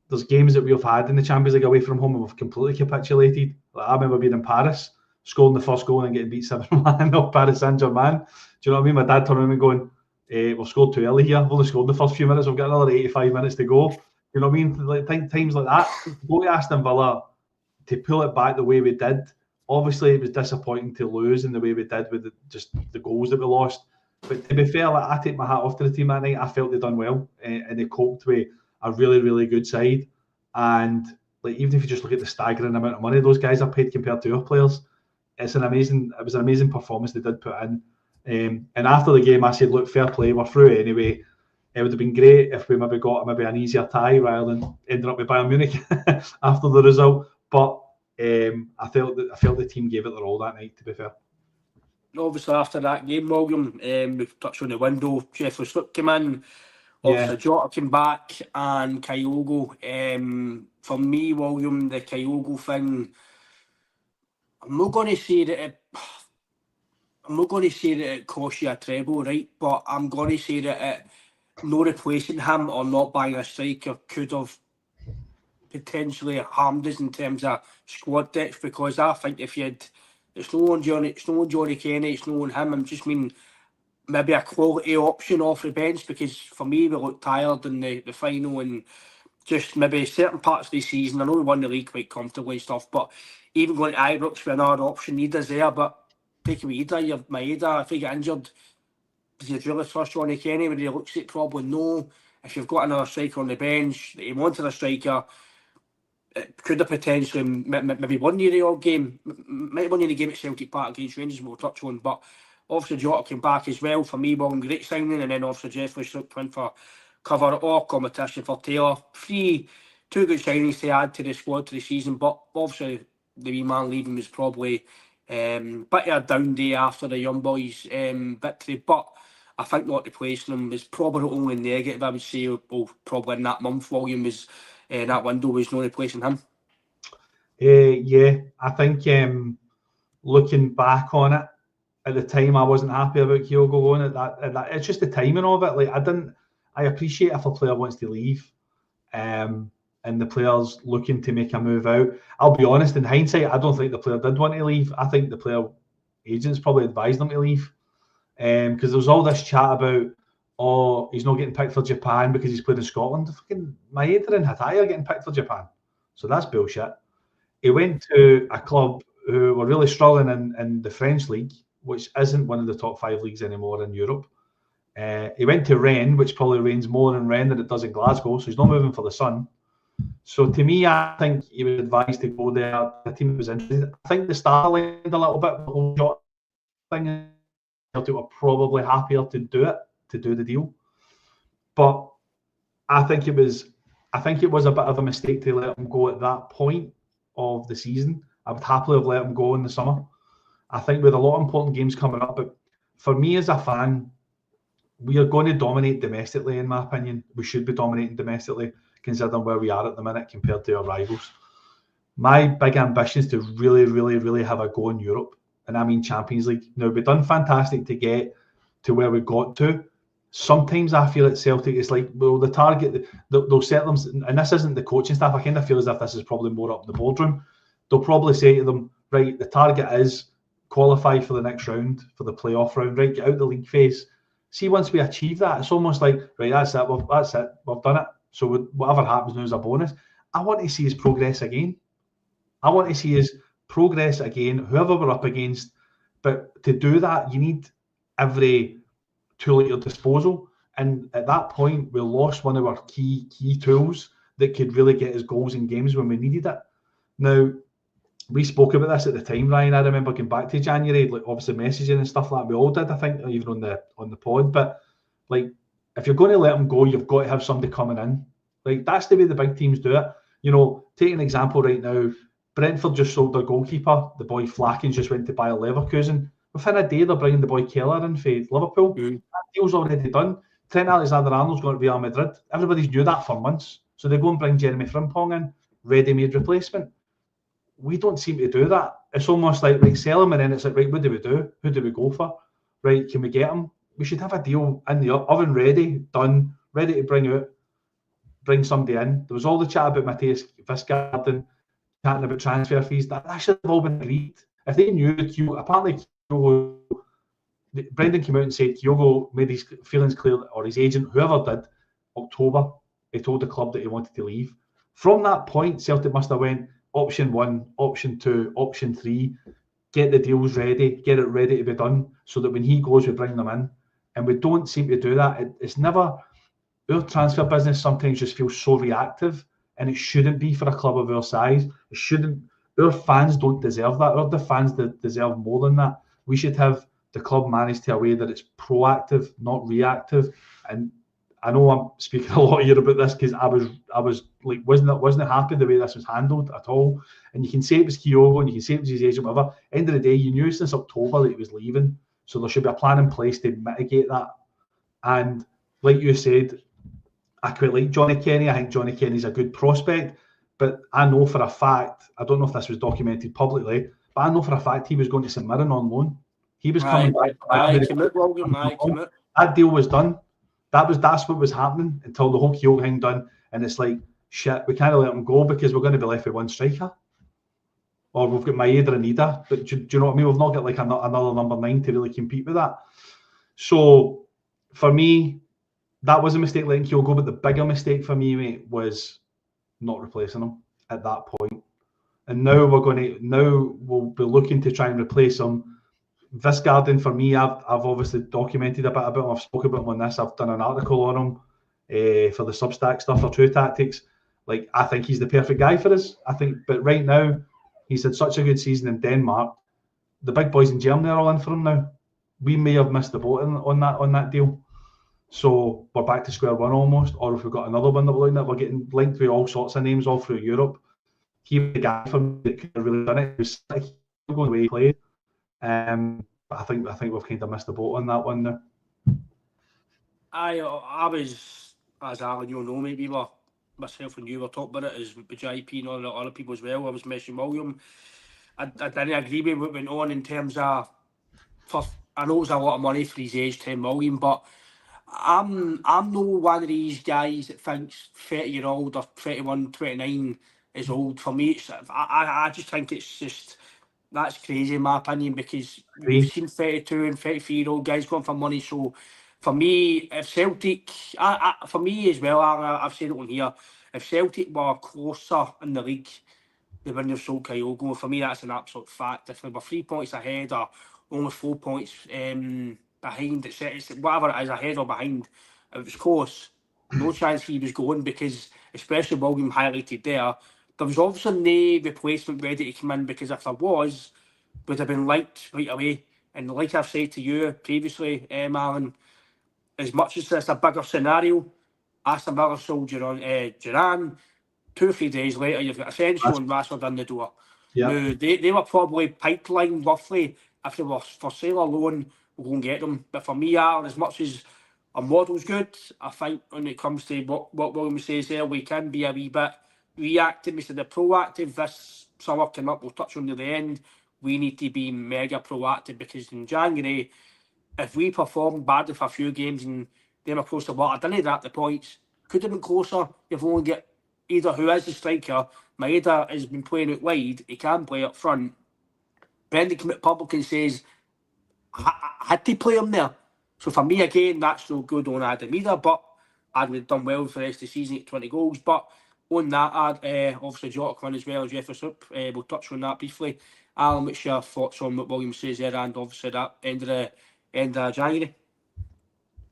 There's games that we've had in the Champions League away from home and we've completely capitulated. Like, I remember being in Paris, scoring the first goal and getting beat 7-1 off Paris Saint-Germain. Do you know what I mean? My dad turned around and going, we've scored too early here. We've only scored the first few minutes. We've got another 85 minutes to go. You know what I mean? Like, times like that. Go to Aston Villa to pull it back the way we did. Obviously, it was disappointing to lose in the way we did with the goals that we lost. But to be fair, like, I take my hat off to the team that night. I felt they done well and they coped with a really, really good side. And like, even if you just look at the staggering amount of money those guys are paid compared to our players, it was an amazing performance they did put in. And after the game, I said, look, fair play, we're through anyway. It would have been great if we maybe got an easier tie rather than ending up with Bayern Munich after the result. But I felt the team gave it their all that night, to be fair. Obviously, after that game, William, we've touched on the window. Jeffrey came in. Obviously, Jota came back and Kyogo. For me, William, the Kyogo thing, I'm not going to say that it cost you a treble, right? But I'm going to say that not replacing him or not buying a striker could have potentially harmed us in terms of squad depth, because I think if you had, it's no on Johnny Kenny, it's no on him. I just mean maybe a quality option off the bench, because for me we looked tired in the final and just maybe certain parts of the season. I know we won the league quite comfortably and stuff, but even going to Ibrox for another option, Ida's there, but taking with Ida, you've Maeda, if he get injured, does he really trust Johnny Kenny when he looks at it? Probably no. if you've got another striker on the bench that you wanted a striker, it could have potentially maybe won you the odd game. Might have won you the game at Celtic Park against Rangers, we'll touch on. But obviously Jota came back as well. For me, one great signing, and then obviously Jeffery slipped in for cover or competition for Taylor. Two good signings to add to the squad to the season, but obviously the wee man leaving was probably a bit of a down day after the young boys victory. But I think not replacing him was probably the only negative I would say. Well, probably in that month, William was that window was not replacing him. Yeah, I think looking back on it, at the time I wasn't happy about Kyogo going at that. It's just the timing of it. Like I appreciate if a player wants to leave, and the player's looking to make a move out. I'll be honest, in hindsight, I don't think the player did want to leave. I think the player agents probably advised them to leave, because there was all this chat about, oh, he's not getting picked for Japan because he's played in Scotland. Fucking Maeda and Hataya are getting picked for Japan, so that's bullshit. He went to a club who were really struggling in the French league, which isn't one of the top 5 leagues anymore in Europe. He went to Rennes, which probably rains more in Rennes than it does in Glasgow, so he's not moving for the sun. So to me, I think he was advised to go there. The team was interested. I think the star lined a little bit with the whole Jota thing. Celtic were probably happier to do the deal. But I think it was a bit of a mistake to let him go at that point of the season. I would happily have let him go in the summer. I think with a lot of important games coming up, but for me as a fan, we are going to dominate domestically, in my opinion. We should be dominating domestically, considering where we are at the minute compared to our rivals. My big ambition is to really, really, really have a go in Europe, and I mean Champions League. Now, we've done fantastic to get to where we got to. Sometimes I feel at Celtic, it's like, well, the target, they'll set them, and this isn't the coaching staff, I kind of feel as if this is probably more up in the boardroom. They'll probably say to them, right, the target is qualify for the next round, for the playoff round, right, get out the league phase. See, once we achieve that, it's almost like, right, that's it, we've done it. So whatever happens now is a bonus. I want to see his progress again. I want to see his progress again, whoever we're up against. But to do that, you need every tool at your disposal. And at that point, we lost one of our key tools that could really get us goals in games when we needed it. Now, we spoke about this at the time, Ryan. I remember going back to January, like obviously messaging and stuff like that. We all did, I think, even on the pod. But like, if you're going to let him go, you've got to have somebody coming in. Like, that's the way the big teams do it. You know, take an example right now. Brentford just sold their goalkeeper. The boy Flacken just went to Bayer Leverkusen. Within a day, they're bringing the boy Keller in for Liverpool. That deal's already done. Trent Alexander-Arnold's going to Real Madrid. Everybody's knew that for months. So they go and bring Jeremy Frimpong in, ready-made replacement. We don't seem to do that. It's almost like, right, sell him, and then it's like, right, what do we do? Who do we go for? Right, can we get him? We should have a deal in the oven ready, done, ready to bring somebody in. There was all the chat about Matthias Visgarden, chatting about transfer fees. That should have all been agreed. If they knew apparently Kyogo, Brendan came out and said Kyogo made his feelings clear, or his agent, whoever did, October, he told the club that he wanted to leave. From that point, Celtic must have went option 1, option 2, option 3, get the deals ready, get it ready to be done, so that when he goes, we bring them in. And we don't seem to do that. It's never, our transfer business sometimes just feels so reactive, and it shouldn't be for a club of our size. It shouldn't. Our fans don't deserve that. Our fans deserve more than that. We should have the club managed to a way that it's proactive, not reactive. And I know I'm speaking a lot here about this because I was like, wasn't happy the way this was handled at all. And you can say it was Kyogo, and you can say it was his agent, whatever. End of the day, you knew since October that he was leaving, so there should be a plan in place to mitigate that. And like you said, I quite like Johnny Kenny. I think Johnny Kenny's a good prospect, but I know for a fact, I don't know if this was documented publicly, but I know for a fact he was going to St Mirren on loan. He was coming back. That deal was done. That's what was happening until the whole Kyogo thing done, and it's like, shit, we can't let him go because we're going to be left with one striker, or we've got Maeda and Ida, but do you know what I mean? We've not got like another number 9 to really compete with that. So for me, that was a mistake letting Kyogo go, but the bigger mistake for me, mate, was not replacing him at that point. And now we'll be looking to try and replace him. Visgarden, for me, I've obviously documented a bit about him. I've spoken about him on this. I've done an article on him. for the Substack stuff or True Tactics. Like, I think he's the perfect guy for us. I think, but right now, he's had such a good season in Denmark. The big boys in Germany are all in for him now. We may have missed the boat on that deal. So we're back to square one almost. Or if we've got another one that we're looking at, we're getting linked with all sorts of names all through Europe. He was the guy for me that could have really done it. He was going the way he played. But I think we've kind of missed the boat on that one now. I was, as Alan, you'll know me, we were, myself and you were talking about it, as with JP and all the other people as well. I was mentioning William. I didn't agree with what went on in terms of, I know it was a lot of money for his age, 10 million, but I'm no one of these guys that thinks 30-year-old or 31, 29 is old. For me, I just think it's just, that's crazy in my opinion, because we've seen 32 and 33-year-old guys going for money. So for me, if Celtic, for me as well, I've said it on here, if Celtic were closer in the league, they wouldn't have sold Kyogo. For me, that's an absolute fact. If they were 3 points ahead or only 4 points behind, it's whatever it is, ahead or behind, it was close. No chance he was going, because, especially William highlighted there was obviously no replacement ready to come in, because if there was, would have been linked right away. And like I've said to you previously, Alan, as much as it's a bigger scenario, Aston Villa sold Duran. 2 or 3 days later, you've got Asensio and Rashford in the door. Yeah. Now, they were probably pipeline roughly. If they were for sale alone, we'll go and get them. But for me, Alan, as much as our model's good, I think when it comes to what William says there, we can be a wee bit reactive instead of proactive. This summer came up, we'll touch on to the end. We need to be mega proactive, because in January, if we perform badly for a few games and them are close to water, didn't at the points, could have been closer. You've only got either who is the striker. Maeda has been playing out wide, he can play up front. Brendan came out public and says, I had to play him there. So for me, again, that's no good on Adam either, but I'd have done well for the rest of the season at 20 goals. But on that, obviously Jota as well as Jeffery, we'll touch on that briefly. Alan, what's your thoughts on what William says there, and obviously that end of January?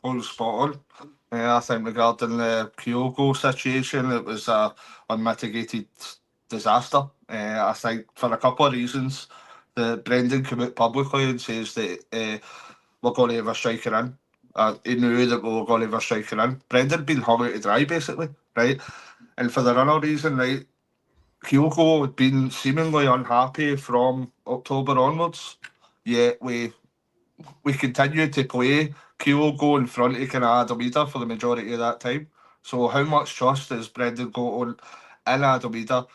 On spot on. I think regarding the Kyogo situation, it was a unmitigated disaster. I think for a couple of reasons. Brendan came out publicly and says that we're going to have a striker in. He knew that we were going to have a striker in. Brendan been hung out to dry, basically, right? And for the runner reason, right, Kyogo had been seemingly unhappy from October onwards, yet we continued to play Kyogo in front of kind of Almeida for the majority of that time. So how much trust has Brendan got on in Almeida,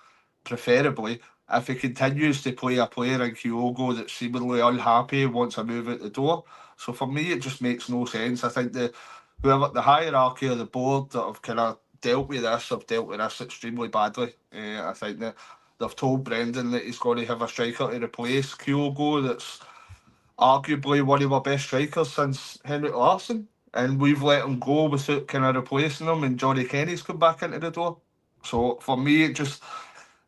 preferably, if he continues to play a player in Kyogo that's seemingly unhappy, wants a move out the door? So for me, it just makes no sense. I think the hierarchy of the board that have kind of dealt with this have dealt with this extremely badly. I think that they've told Brendan that he's going to have a striker to replace Kyogo that's arguably one of our best strikers since Henrik Larsson, and we've let him go without kind of replacing him, and Johnny Kenny's come back into the door. So for me, it just,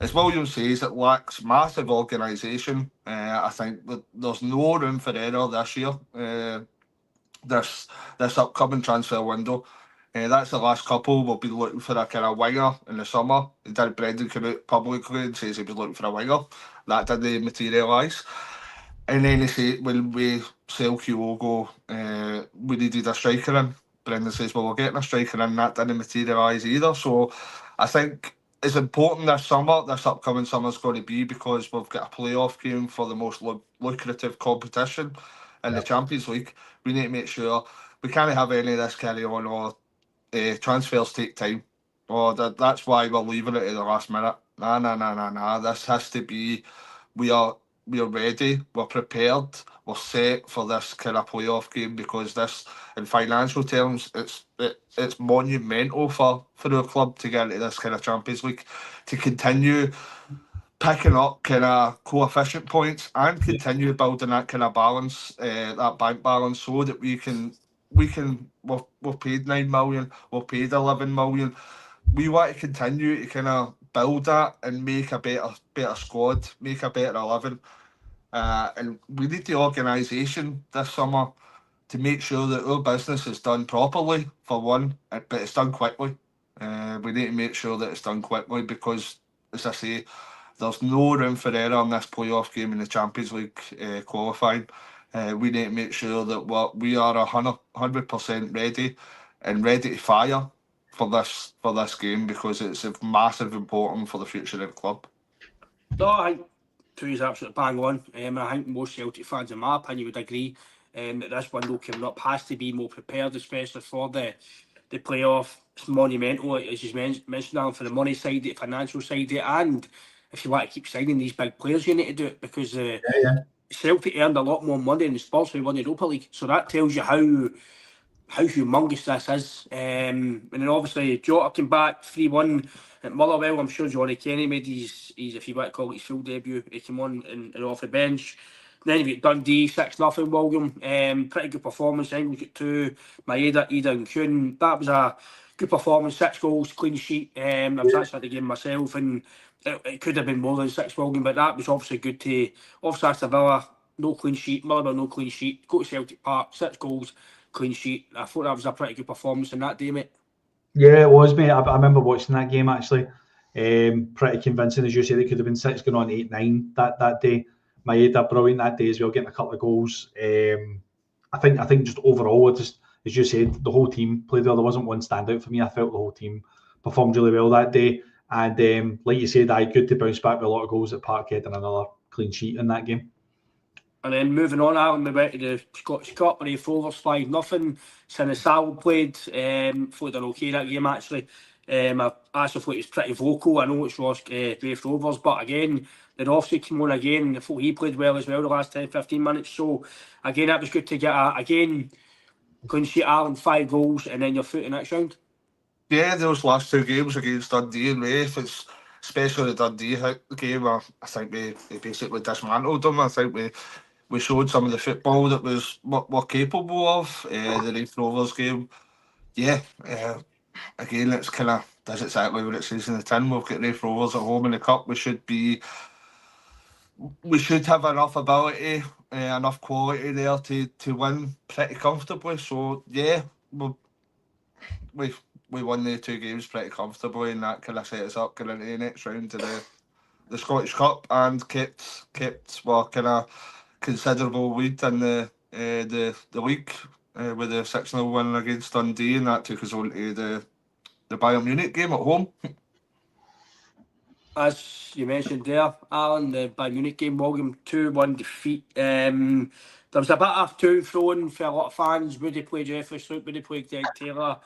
as William says, it lacks massive organisation. I think that there's no room for error this year, this upcoming transfer window. That's the last couple. We'll be looking for a kind of winger in the summer. Brendan came out publicly and says he was looking for a winger. That didn't materialise. And then he said, when we sell Kyogo, we needed a striker in. Brendan says, well, we're getting a striker in. That didn't materialise either. So I think it's important this upcoming summer is going to be, because we've got a playoff game for the most lucrative competition in the Champions League. We need to make sure we can't have any of this carry on, or transfers take time. That's why we're leaving it at the last minute. Nah. This has to be, we are ready, we're prepared, we're set for this kind of playoff game, because this, in financial terms, it's monumental for our club to get into this kind of Champions League, to continue picking up kind of coefficient points and continue building that kind of balance, that bank balance, so that we've paid 9 million, we've paid 11 million. We want to continue to kind of build that and make a better squad, make a better 11. And we need the organisation this summer to make sure that our business is done properly, for one, but it's done quickly. We need to make sure that it's done quickly because, as I say, there's no room for error in this playoff game in the Champions League qualifying. We need to make sure that we are 100% ready and ready to fire for this game because it's massive important for the future of the club. No, I think Tui's absolutely bang on. I think most Celtic fans, in my opinion, would agree that this window coming up has to be more prepared, especially for the playoff. It's monumental, as you mentioned, Alan, for the money side, the financial side, and if you want to keep signing these big players, you need to do it because Celtic earned a lot more money than Spurs who won the Europa League. So that tells you how humongous this is. And then obviously Jota came back 3-1 at Motherwell. I'm sure Johnny Kenny made his if you want to call it, his full debut. He came on and off the bench. Then you've got Dundee 6-0 William. Pretty good performance. Then we got 2 Maeda, Ida and Kuhn. That was a good performance. 6 goals, clean sheet. I was actually at the game myself and it could have been more than 6 William, but that was obviously good to obviously Aston Villa, no clean sheet, Motherwell no clean sheet, go to Celtic Park, 6 goals, clean sheet. I thought that was a pretty good performance in that day, mate. Yeah, it was, mate. I remember watching that game actually. Pretty convincing, as you said. It could have been 6 going on 8-9 that day. Maeda brilliant that day as well, getting a couple of goals. I think just overall, just as you said, the whole team played well. There wasn't one standout for me. I felt the whole team performed really well that day. And like you said, good to bounce back with a lot of goals at Parkhead and another clean sheet in that game. And then moving on, Alan, we went to the Scottish Cup where he Rovers 5-0. Sinisal played, thought done okay that game actually. I actually thought he was pretty vocal. I know it's Raith Rovers, but again, the Rossi came on again and I thought he played well as well the last 10-15 minutes. So again, that was good to get clean sheet, Alan, 5 goals and then your foot in next round. Yeah, those last 2 games against Dundee and Raith, especially the Dundee game, I think we basically dismantled them. I think we showed some of the football that we're capable of. The Raith Rovers game, again, it's kind of does exactly what it says in the tin. We've got Raith Rovers at home in the cup. We should have enough ability, enough quality there to win pretty comfortably. So yeah, we won the 2 games pretty comfortably, and that kind of set us up going into the next round of the Scottish Cup and kept kind of considerable lead in the league with the 6-0 win against Dundee, and that took us on to the Bayern Munich game at home. As you mentioned there, Alan, the Bayern Munich game, William 2-1 defeat. There was a bit of to and fro for a lot of fans. Would he play Jeffrey Sloop? Would he play Greg Taylor?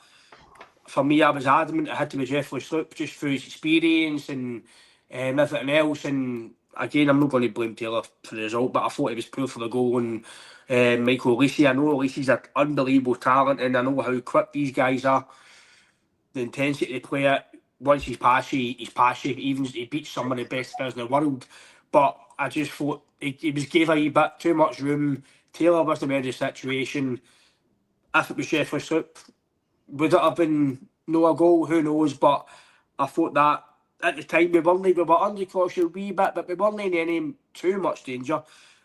For me, I was adamant it had to be Jeffrey Sloop just through his experience and everything else. And again, I'm not going to blame Taylor for the result, but I thought he was poor for the goal. And Michael Olise, I know Olise's an unbelievable talent, and I know how quick these guys are. The intensity they play it. Once he's past you, Even he beats some of the best players in the world. But I just thought he was gave a wee bit too much room. Taylor wasn't aware of the situation. If it was Jeffrey Sloop, would it have been a goal? Who knows? But I thought that at the time we were under caution a wee bit, but we weren't in any too much danger.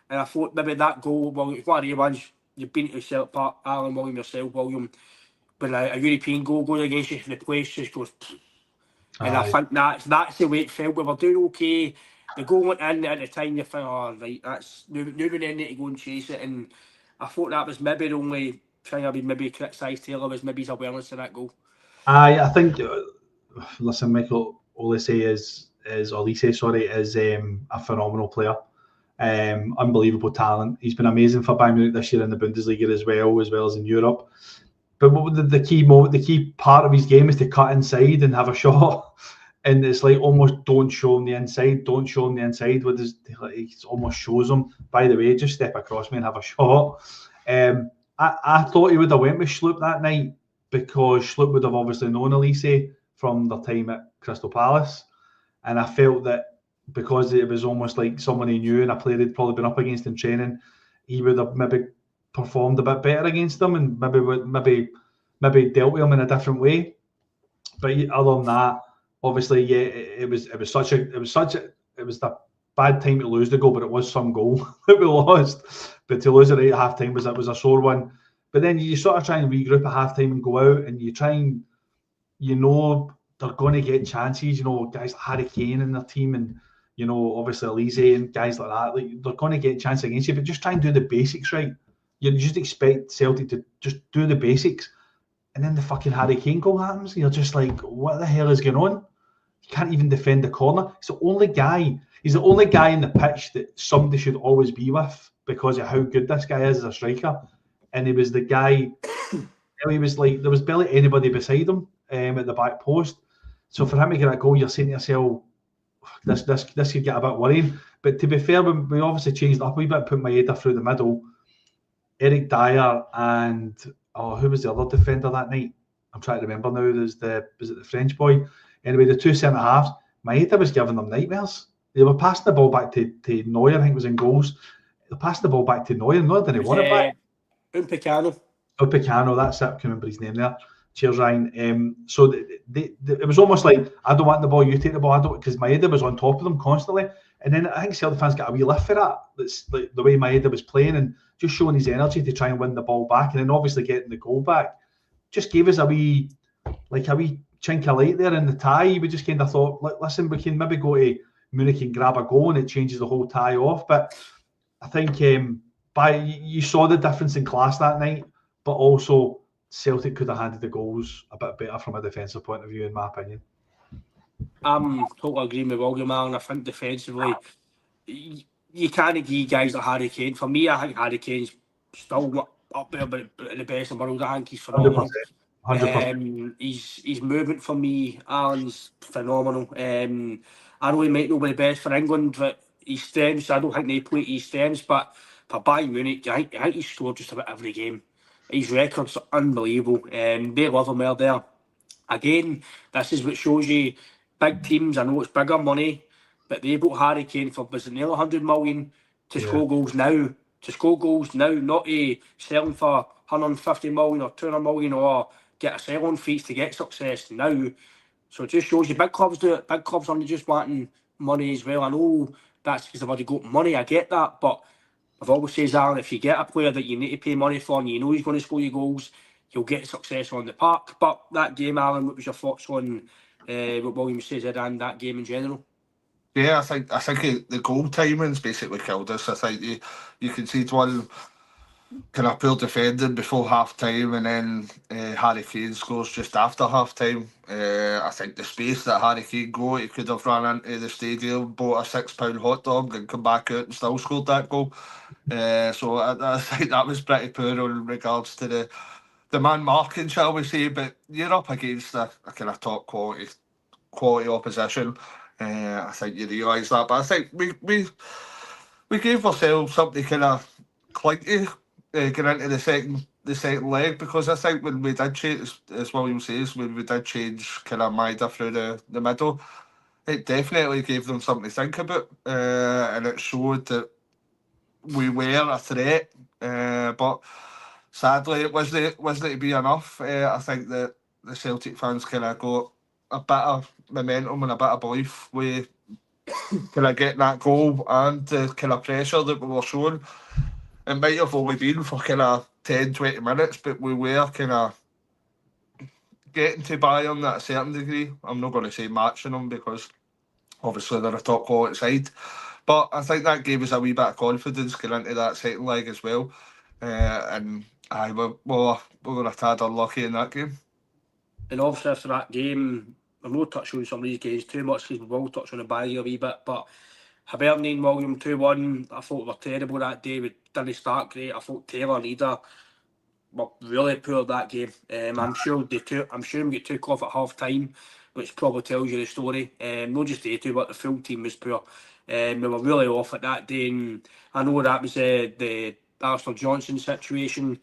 And I thought maybe that goal, well, it's one of the ones you've been to Celtic Park, Alan, William, yourself, William, when a European goal goes against you, the place just goes. And I think that's the way it felt. We were doing okay. The goal went in at the time. You think, oh, right, that's now we then need to go and chase it. And I thought that was maybe the only thing I would maybe criticise Taylor was maybe his awareness of that goal. I think, listen, Michael Olise is a phenomenal player. Unbelievable talent. He's been amazing for Bayern Munich this year in the Bundesliga as well as in Europe. But the key part of his game is to cut inside and have a shot. And it's like almost don't show him the inside. He almost shows him, by the way, just step across me and have a shot. I thought he would have went with Sloop that night because Sloop would have obviously known Olise from their time at Crystal Palace. And I felt that because it was almost like someone he knew and a player he'd probably been up against in training, he would have maybe performed a bit better against them and maybe dealt with him in a different way. But other than that, obviously, yeah, it was the bad time to lose the goal, but it was some goal that we lost. But to lose it at half time was a sore one. But then you sort of try and regroup at half-time and go out, and you try and, you know, they're going to get chances, you know, guys like Harry Kane in their team, and, you know, obviously Elise and guys like that, like, they're going to get chances against you, but just try and do the basics right. You just expect Celtic to just do the basics, and then the fucking Harry Kane goal happens, and you're just like, what the hell is going on? He can't even defend the corner. He's the only guy in the pitch that somebody should always be with because of how good this guy is as a striker. And he was the guy, he was like, there was barely anybody beside him at the back post. So for him to get a goal, you're saying to yourself, this could get a bit worrying. But to be fair, we obviously changed it up a wee bit, put Maeda through the middle, Eric Dyer, and who was the other defender that night? I'm trying to remember now. Was it the French boy? Anyway, the two centre halves, Maeda was giving them nightmares. They were passing the ball back to Neuer, I think it was in goals. They're passing the ball back to Neuer. Neuer didn't want it back. Upamecano, that's it. I can't remember his name there. Cheers, Ryan. So it was almost like, I don't want the ball, you take the ball. I don't, because Maeda was on top of them constantly. And then I think Celtic fans got a wee lift for that. That's like the way Maeda was playing and just showing his energy to try and win the ball back, and then obviously getting the goal back. Just gave us a wee chink of light there in the tie. We just kind of thought, listen, we can maybe go to Munich and grab a goal, and it changes the whole tie off. But I think you saw the difference in class that night, but also Celtic could have handed the goals a bit better from a defensive point of view, in my opinion. I'm totally agreeing with William, Allen. I think defensively, you can't give guys like Harry Kane. For me, I think Harry Kane's still up there, but the best in the world. I think he's phenomenal. 100%. His movement for me, Alan's phenomenal. I know he might not be the best for England, but his strengths, I don't think they play his strengths, but for Bayern Munich, I think he's scored just about every game. His records are unbelievable. They love him out there. Again, this is what shows you big teams, I know it's bigger money, but they bought Harry Kane for, was it nearly 100 million to score goals now? To score goals now, not to sell him for 150 million or 200 million or get a sell-on fees to get success now. So it just shows you big clubs do it. Big clubs aren't just wanting money as well. I know that's because they've already got money, I get that, but I've always said, Alan, if you get a player that you need to pay money for and you know he's going to score you goals, you'll get success on the park. But that game, Alan, what was your thoughts on what William says and that game in general? Yeah, I think the goal timing's basically killed us. I think you can see one kind of poor defending before half time, and then Harry Kane scores just after half time. I think the space that Harry Kane got, he could have run into the stadium, bought a £6 hot dog, and come back out and still scored that goal. So I think that was pretty poor in regards to the man marking, shall we say. But you're up against a kind of top quality opposition. I think you realise that, but I think we gave ourselves something kind of clingy going into the second leg, because I think when we did change, as William says, when we did change kind of Maeda through the middle, it definitely gave them something to think about, and it showed that we were a threat, but sadly it wasn't to be enough. I think that the Celtic fans kind of got a bit of momentum and a bit of belief with kind of getting that goal, and the kind of pressure that we were showing. It might have only been for kind of 10-20 minutes, but we were kind of getting to Bayern at a certain degree. I'm not going to say matching them, because obviously they're a top quality side, but I think that gave us a wee bit of confidence going into that second leg as well. And we're going to tad unlucky in that game. And obviously after that game, I'm not touching on some of these games too much because we will touch on the Bayern a wee bit, but Hibernian William 2-1, I thought we were terrible that day. We didn't start great. I thought Taylor and Ida were really poor that game. I'm sure we get took off at half time, which probably tells you the story. Not just they two, but the full team was poor. We were really off at that day, and I know that was the Arsenal Johnson situation.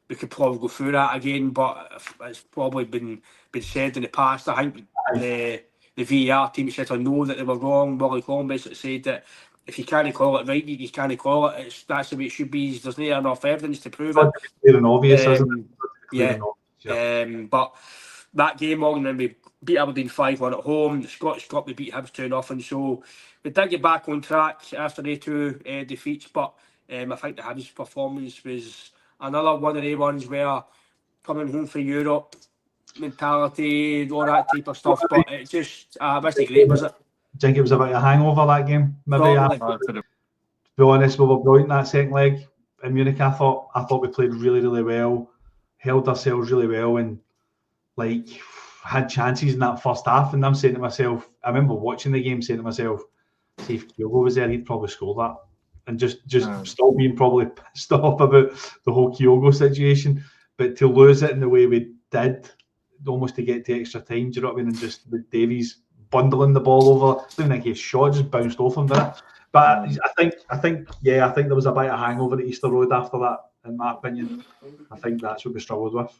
We could probably go through that again, but it's probably been said in the past. I think the VAR team said I know that they were wrong. Willie Columbus said that if you can't call it right, you can't call it. That's the way it should be. There's not enough evidence to prove it. Clear and obvious, isn't it? But that game on, then we beat Aberdeen 5-1 at home. The Scottish Cup, we beat Hibs 2-0. So we did get back on track after the two defeats, but I think the Hibs performance was another one of the ones where coming home from Europe, mentality, all that type of stuff. But it just, wasn't great, was it? I think it was about a hangover that game. Maybe. Probably. To be honest, we were brilliant that second leg in Munich. I thought we played really, really well, held ourselves really well, and like had chances in that first half. And I'm saying to myself, I remember watching the game, saying to myself, see if Kyogo was there, he'd probably score that. And just still being probably pissed off about the whole Kyogo situation. But to lose it in the way we did, almost to get to extra time, do you know what I mean? And just with Davies bundling the ball over, I don't think his shot just bounced off him, did it? But I think there was a bit of hangover at Easter Road after that, in my opinion. I think that's what we struggled with.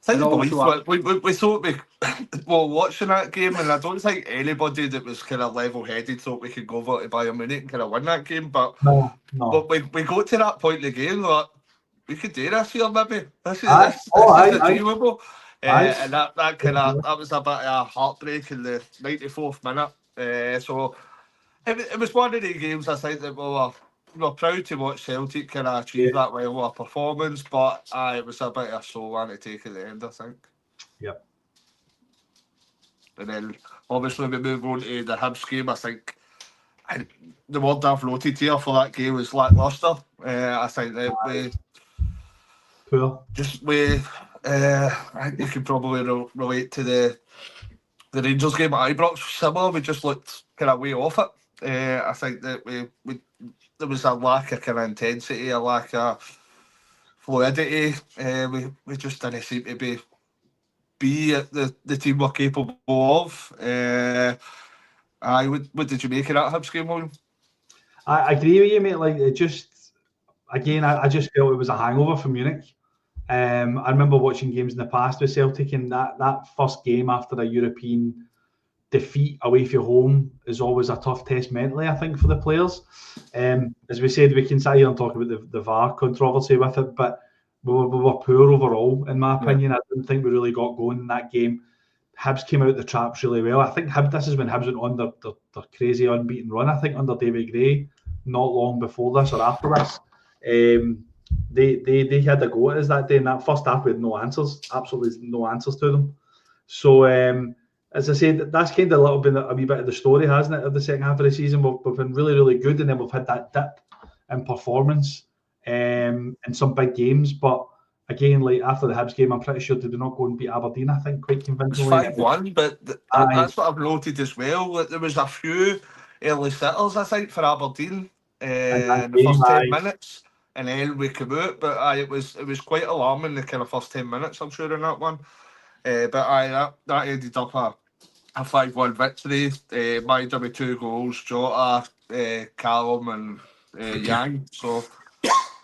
I think we thought we were watching that game, and I don't think anybody that was kind of level-headed thought we could go over to Bayern Munich and kind of win that game. But but we got to that point in the game, like, we could do this here, maybe. This is achievable. And that was a bit of a heartbreak in the 94th minute. So it was one of the games I think that we were proud to watch Celtic kind of achieve that well with our performance, but it was a bit of a slow one to take at the end, I think. Yep. And then obviously we move on to the Hibs game. I think the word I've noted here for that game was lacklustre. I think that I think you can probably relate to the Rangers game at Ibrox. Similar, we just looked kind of way off it. I think that there was a lack of kind of intensity, a lack of fluidity. We just didn't seem to be at the team we're capable of. What did you make of that Hibs game, William? I agree with you, mate. Like, it just, again, I just felt it was a hangover from Munich. I remember watching games in the past with Celtic, and that first game after a European defeat away from home is always a tough test mentally, I think, for the players. As we said, we can sit here and talk about the VAR controversy with it, but we were poor overall, in my opinion. I didn't think we really got going in that game. Hibs came out the traps really well. I think this is when Hibs went on their crazy unbeaten run, I think, under David Gray, not long before this or after this. They had a go at us that day. In that first half, we had no answers, absolutely no answers to them. So, as I said, that's kind of a wee bit of the story, hasn't it, of the second half of the season. We've been really, really good, and then we've had that dip in performance in some big games. But again, like after the Hibs game, I'm pretty sure they did not go and beat Aberdeen, I think, quite convincingly. It was 5-1, but that's what I've noted as well. That there was a few early sitters, I think, for Aberdeen in the first 10 minutes. And then we came out, but it was quite alarming, the kind of first 10 minutes, I'm sure, in that one. But that ended up a 5-1 victory. Maida with 2 goals, Jota, Callum and Yang. So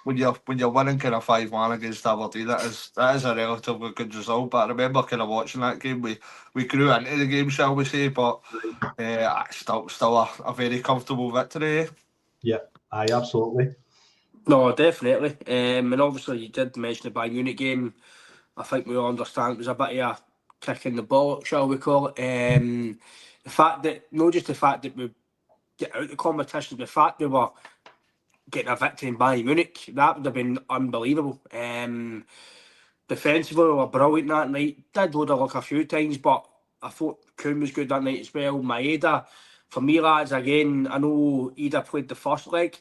when you're winning kind of 5-1 against Aberdeen, that is a relatively good result. But I remember kind of watching that game, we grew into the game, shall we say, but still a very comfortable victory. Yeah, absolutely. No, definitely. And obviously you did mention the Bayern Munich game. I think we all understand it was a bit of a kick in the ball, shall we call it. The fact that, not just the fact that we get out of the competition, the fact we were getting a victory in Bayern Munich, that would have been unbelievable. Defensively, we were brilliant that night. Did load of luck a few times, but I thought Kuhn was good that night as well. Maeda, for me, lads, again, I know Ida played the first leg.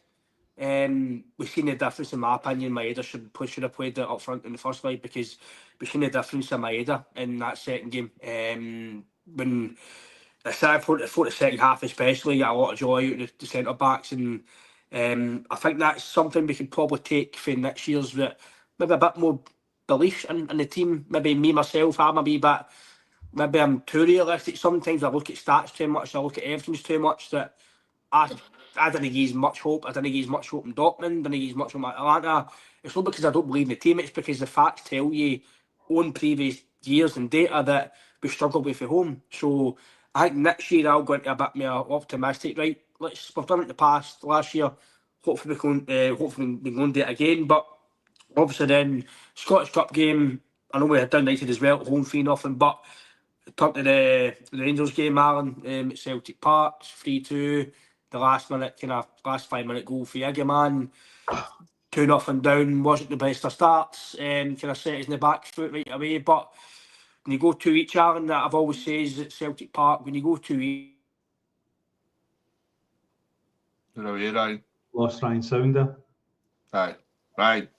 We've seen the difference, in my opinion. Maeda should have played it up front in the first leg, because we've seen the difference in Maeda in that second game. When I thought the second half especially, got a lot of joy out of the centre backs, and I think that's something we could probably take for next year's, that maybe a bit more belief in the team. Maybe me myself, maybe I'm too realistic. Sometimes I look at stats too much, I look at evidence too much, that I didn't give much hope. I didn't give much hope in Dortmund. Didn't give much hope in Atlanta. It's not because I don't believe in the team. It's because the facts tell you on previous years and data that we struggled with at home. So I think next year I'll go into a bit more optimistic. Right, we've done it in the past. Last year, hopefully we can do it again. But obviously then Scottish Cup game, I know we had done United as well at home 3-0, but talk to the Rangers game, Alan, at Celtic Park, 3-2. The last 5 minute goal for Iggy, man. 2-0 down, wasn't the best of starts, kind of set us in the back foot right away. But when you go 2-each, Alan, that I've always says at Celtic Park, when you go 2-each. You're away, Ryan. Lost Ryan sound there. Aye, right.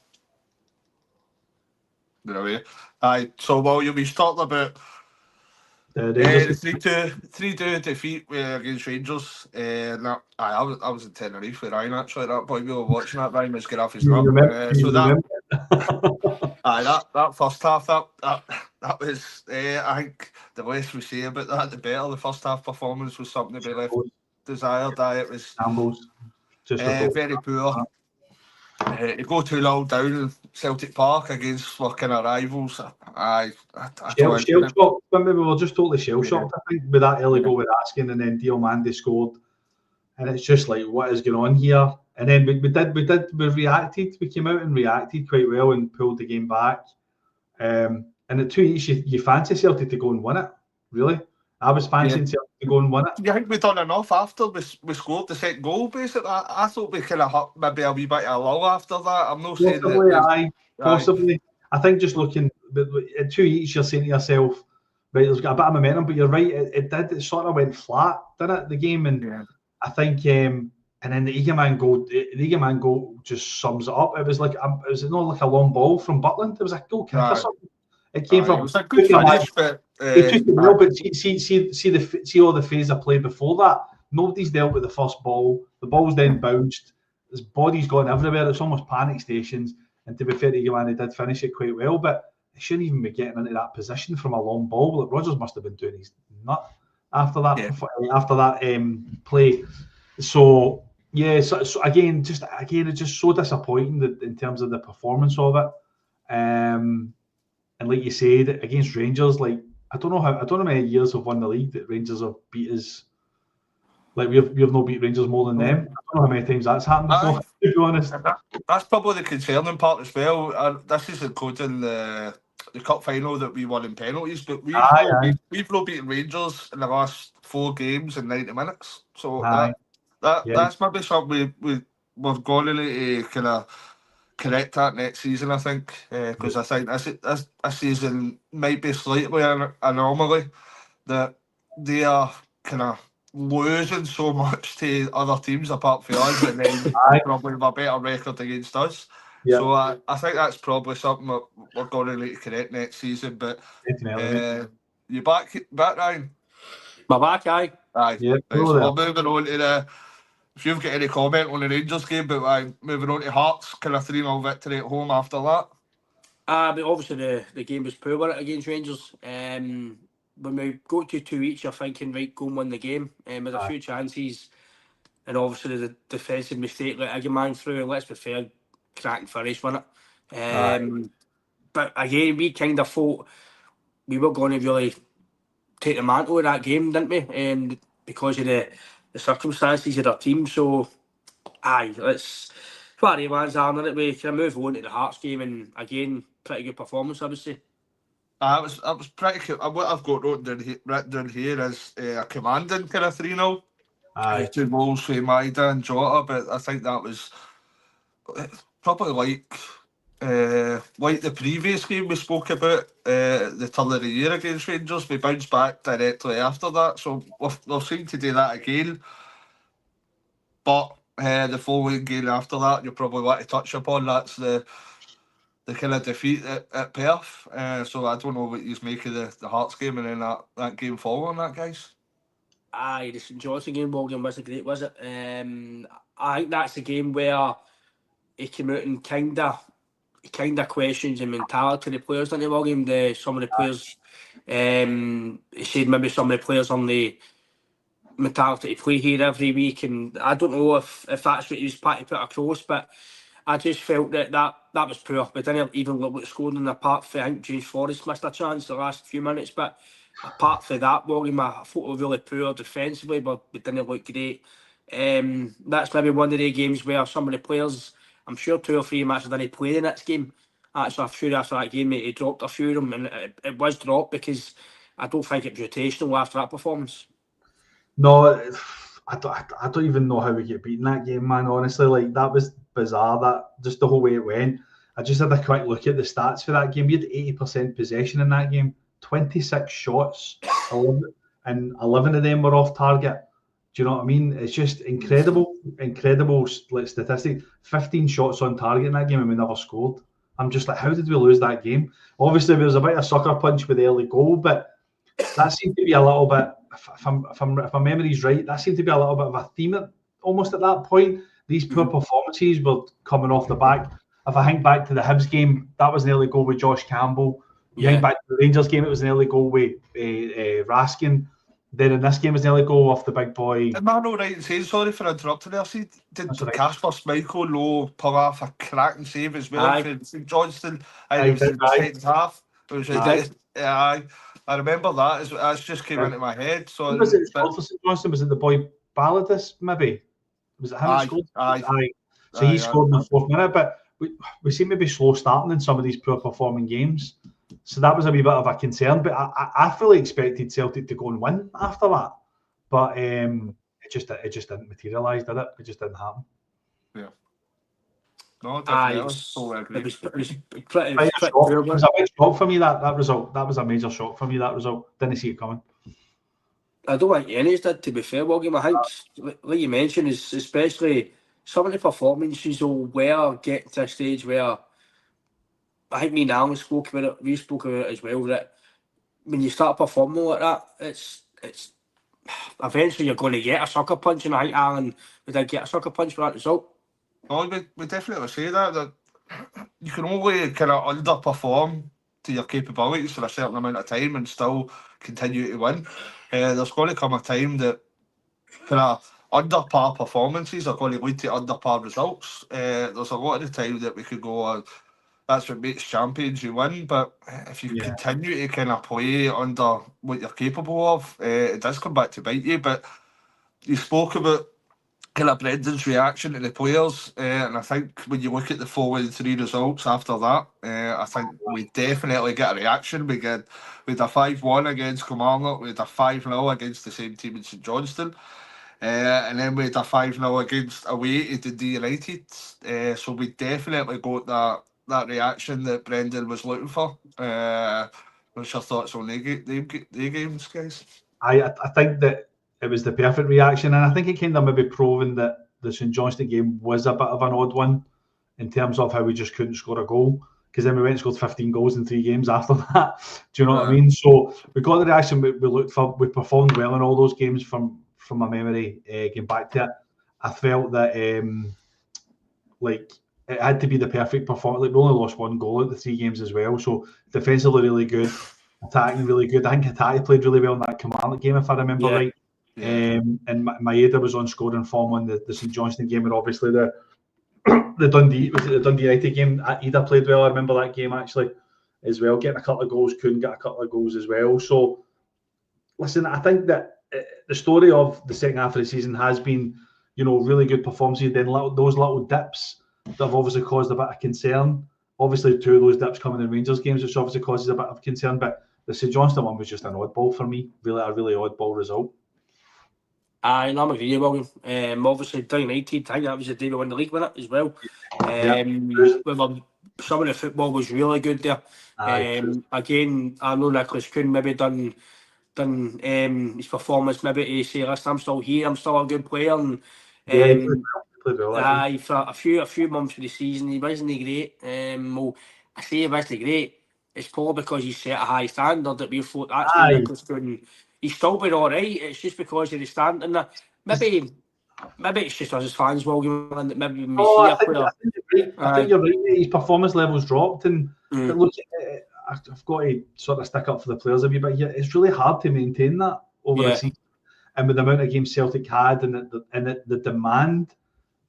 You're away. Aye, so William, we talked about The the Rangers. 3-2 defeat against Rangers. I was in Tenerife with Ryan actually at that point. We were watching that. Ryan was getting off his nut. So that, that first half, that was, I think the less we say about that, the better. The first half performance was something to be left desired. It was Shambles. Just very poor. To go 2-0 down in Celtic Park against our kind of rivals, I shell shocked. We were just totally shell shocked. I think with that early goal with Askin, and then Diomande scored, and it's just like, what is going on here? And then we reacted. We came out and reacted quite well and pulled the game back. And at 2-each, you fancy Celtic to go and win it. Really, I was fancying Celtic to go and win it. Do you think we done enough after we scored the second goal? Basically, I thought we kind of had maybe a wee bit of a lull after that. I'm not saying that. Possibly. I think just looking at 2-each, you're saying to yourself, right, there's got a bit of momentum, but you're right. It sort of went flat, didn't it? The game, and I think, and then the Eagleman goal just sums it up. It was like it was not like a long ball from Butland. It was a goal kick or something. It came from. It was a good finish, but see all the phase I played before that. Nobody's dealt with the first ball. The ball's then bounced. His body's gone everywhere. It's almost panic stations. And to be fair to Eagleman, he did finish it quite well, but he shouldn't even be getting into that position from a long ball. Like Rodgers must have been doing his nut after that play. So yeah, so again, it's just so disappointing that in terms of the performance of it. And like you said, against Rangers, like I don't know how many years have won the league that Rangers have beat us. Like we've no beat Rangers more than them. I don't know how many times that's happened before. To be honest, that's probably the concerning part as well. This is including the cup final that we won in penalties, but we've not beaten Rangers in the last 4 games in 90 minutes. So that's maybe something we're going to need to kind of correct that next season, I think, because I think this season might be slightly an anomaly that they are kind of losing so much to other teams apart from us, and then probably have a better record against us. Yeah. So I think that's probably something that we're going to need to correct next season. But you back, Ryan? My back, aye. Yeah, so we're moving on to if you've got any comment on the Rangers game, but moving on to Hearts, kind of 3-0 victory at home after that. But obviously the game was poor against Rangers. When we go to 2-each, you're thinking, right, go and win the game. With a few chances, and obviously the defensive mistake let Eggman through, and let's be fair, cracking finish, wasn't it? But again, we kind of thought we were going to really take the mantle of that game, didn't we? Because of the circumstances of our team. So, let's Barry man's arm in it. We can move on to the Hearts game, and again, pretty good performance, I would say. I was pretty cool. What I've got written down here is a commanding kind of 3-0. 2 goals for Maida and Jota, but I think that was probably like the previous game we spoke about, the turn of the year against Rangers. We bounced back directly after that, so we'll seem to do that again. But the following game after that, you'll probably want to touch upon, that's the kind of defeat at Perth. So I don't know what you make of the Hearts game and then that game following that, guys. The St Johnstone game, William, wasn't great, was it? I think that's the game where he came out and kind of questions the mentality of the players, didn't he, William? Some of the players, he said maybe some of the players on the mentality to play here every week, and I don't know if that's what he was trying to put across, but I just felt that was poor. We didn't even look like scoring, apart from, I think James Forrest missed a chance the last few minutes, but apart from that, William, I thought we were really poor defensively, but we didn't look great. That's maybe one of the games where some of the players, I'm sure 2 or 3 matches didn't play the next game. Actually, I'm sure after that game he dropped a few of them, and it was dropped because I don't think it was rotational after that performance. No, I don't even know how we get beaten that game, man. Honestly, like that was bizarre. That just the whole way it went. I just had a quick look at the stats for that game. We had 80% possession in that game, 26 shots, 11 of them were off target. Do you know what I mean? It's just incredible like statistic. 15 shots on target in that game and we never scored. I'm just like, how did we lose that game? Obviously, there was a bit of sucker punch with the early goal, but that seemed to be a little bit, if my memory's right, that seemed to be a little bit of a theme almost at that point. These poor performances were coming off the back. If I think back to the Hibs game, that was an early goal with Josh Campbell. You think back to the Rangers game, it was an early goal with Raskin. Then in this game, it was an early goal off the big boy. Am I not right in saying, sorry for interrupting there, see, did Casper Schmeichel no pull off a cracking save as well for St Johnston? It was in the second half. It was I remember that. That just came into my head. So was it for St Johnston? Was it the boy Balladis, maybe? Was it him that scored? Aye. So he scored in the 4th minute, but we seem to be slow starting in some of these poor performing games. So that was a wee bit of a concern, but I fully expected Celtic to go and win after that. But it just didn't materialise, did it? It just didn't happen. Yeah. No, definitely. It was pretty it was a big shock for me, that result. That was a major shock for me, that result. Didn't see it coming. I don't think any did, to be fair, William. I think, like you mentioned, is especially some of the performances were getting to a stage where I think me and Alan spoke about it. We spoke about it as well. That when you start performing like that, it's eventually you're going to get a sucker punch. And I think Alan did get a sucker punch for that result. Oh, we definitely say that you can only kind of underperform to your capabilities for a certain amount of time and still continue to win. There's going to come a time that kind of under par performances are going to lead to under par results. There's a lot of the time that we could go, that's what makes champions, you win. But if you continue to kind of play under what you're capable of, it does come back to bite you. But you spoke about kind of Brendan's reaction to the players, and I think when you look at the following 3 results after that, I think we definitely get a reaction. We had a 5-1 against Kilmarnock, we had a 5-0 against the same team in St Johnston, and then we had a 5-0 against away to Dundee United. So we definitely got that reaction that Brendan was looking for. What's your thoughts on the games, guys? I think that it was the perfect reaction, and I think it kind of maybe proven that the St Johnston game was a bit of an odd one in terms of how we just couldn't score a goal, because then we went and scored 15 goals in 3 games after that. Do you know what I mean? So we got the reaction we looked for. We performed well in all those games from my memory. Getting back to it, I felt that like it had to be the perfect performance. Like we only lost 1 goal at the 3 games as well. So defensively really good, attacking really good. I think Hattati played really well in that Kilmarnock game, if I remember right. Yeah. And Maeda was on scoring form on the St Johnston game, and obviously the Dundee United game, Ida played well. I remember that game actually as well, getting a couple of goals, couldn't get a couple of goals as well. So listen, I think that the story of the second half of the season has been, really good performances, then those little dips that have obviously caused a bit of concern. Obviously 2 of those dips coming in Rangers games, which obviously causes a bit of concern, but the St Johnston one was just an oddball for me, a really oddball result. I'm agreeing, William. Obviously, Dundee United, I think that was the day we won the league with it as well. Some of the football was really good there. Again, I know Nicholas Kuhn maybe done his performance maybe to say, listen, I'm still here, I'm still a good player. And for a few months of the season, he wasn't great. Well, I say he wasn't great. It's probably because he set a high standard that we thought actually Nicholas Kuhn. He's still been all right. It's just because of the standing there. Maybe it's just us as fans, William, and maybe we see a player. I think you're right. His performance levels dropped, and look, I've got to sort of stick up for the players a wee bit here. It's really hard to maintain that over the season, and with the amount of games Celtic had, and the demand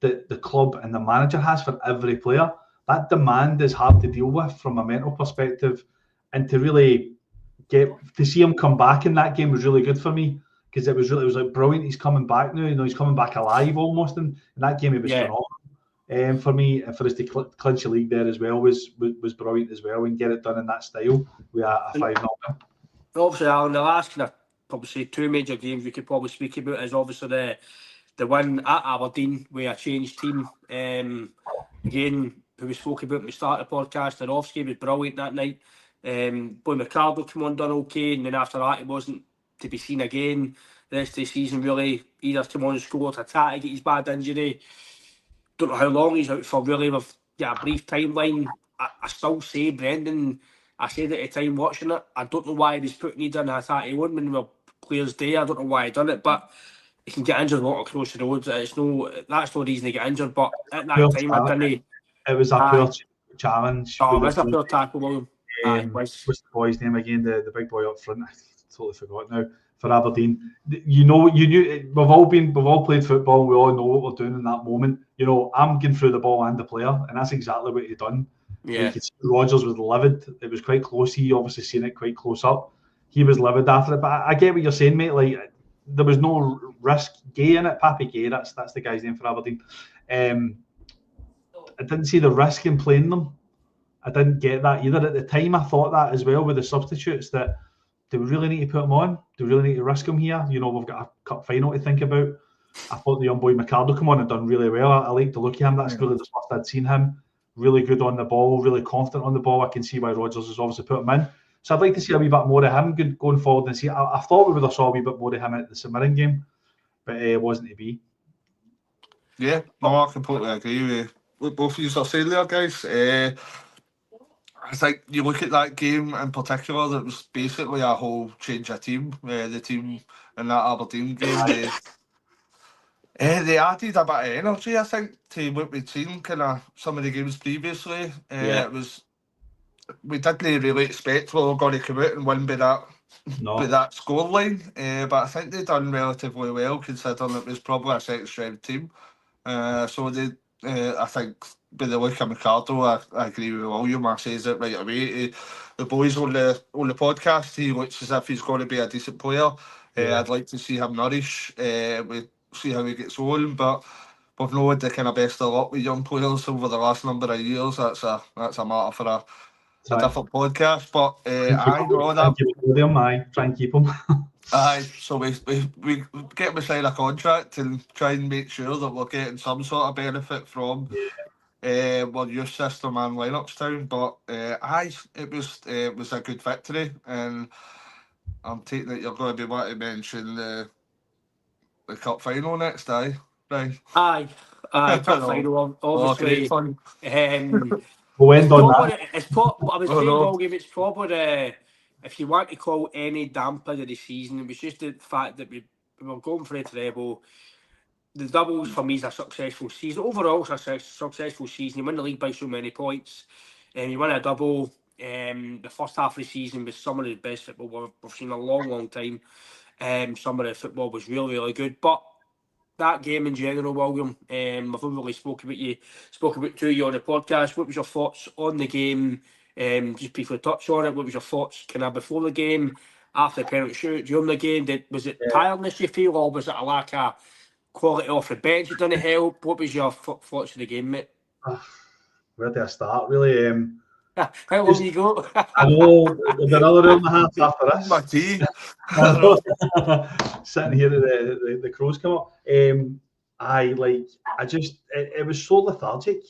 that the club and the manager has for every player, that demand is hard to deal with from a mental perspective, and to really to see him come back in that game was really good for me, because it was like brilliant. He's coming back now. He's coming back alive almost. And in that game, it was phenomenal. For me, and for us to clinch the league there as well was brilliant as well, and get it done in that style. We are a 5-0. Obviously, Alan, the last kind of probably say two major games we could probably speak about is obviously the win at Aberdeen with a changed team. Again, who we spoke about at the start of the podcast, Arofsky was brilliant that night. Boy McCardle came on, done okay, and then after that he wasn't to be seen again. The rest of the season really, either come on and scored, attack to get his bad injury. Don't know how long he's out for really. We've got a brief timeline. I still say, Brendan, I said at the time watching it, I don't know why he's putting it in attack when we were players' day. I don't know why he done it, but he can get injured a lot across the road. That's no reason to get injured. But at that time, I didn't. It was a poor challenge. Oh, that's a poor tackle, William. What's the boy's name again? The big boy up front. I totally forgot now. For Aberdeen, you knew we've all played football. We all know what we're doing in that moment. I'm going through the ball and the player, and that's exactly what he done. Yeah. You could see Rodgers was livid. It was quite close. He obviously seen it quite close up. He was livid after it. But I get what you're saying, mate. Like, there was no risk. Gay in it, Pappy Gay. That's the guy's name for Aberdeen. I didn't see the risk in playing them. I didn't get that either. At the time, I thought that as well with the substitutes, that do we really need to put them on? Do we really need to risk them here? We've got a cup final to think about. I thought the young boy McCardle come on and done really well. I like the look of him. That's really the first I'd seen him. Really good on the ball, really confident on the ball. I can see why Rodgers has obviously put him in. So I'd like to see a wee bit more of him going forward and see. I thought we would have saw a wee bit more of him at the St Mirren game, but it wasn't to be. Yeah, no, I completely agree with what both of you are saying there, guys. I think you look at that game in particular, that was basically a whole change of team. The team in that Aberdeen game, they added a bit of energy, I think, to what we'd seen kind of some of the games previously. It was, we didn't really expect we were going to come out and win by that scoreline, but I think they done relatively well considering it was probably a second strength team. So they, I think, by the look of McCardle, I agree with William. I says it right away. The boys on the podcast, he looks as if he's going to be a decent player. I'd like to see him nourish. We see how he gets on, but we've not had the kind of best of luck with young players over the last number of years. That's a matter for a different podcast. But I know that. Try and keep him. Aye, so we get him to sign a contract and try and make sure that we're getting some sort of benefit from our youth system and Lennoxtown. But it was a good victory, and I'm taking it you're going to be wanting to mention the cup final next, right? Aye, cup final, obviously. Fun. We'll end on that. It's probably if you want to call any damper of the season, it was just the fact that we were going for a treble. The doubles for me is a successful season. Overall, it's a successful season. You win the league by so many points, and you win a double. The first half of the season was some of the best football we've seen in a long, long time. Some of the football was really, really good, but that game in general, William, I've already spoke about to you on the podcast. What was your thoughts on the game? Just briefly touch on it. What was your thoughts kind of before the game, after the penalty shoot, during the game? Was it tiredness you feel, or was it a lack of quality off the bench that didn't help? What was your thoughts of the game, mate? Where do I start, really? How long you go? I know, there's another hour and a half after this. My tea. Sitting here, the crows come up. It was so lethargic.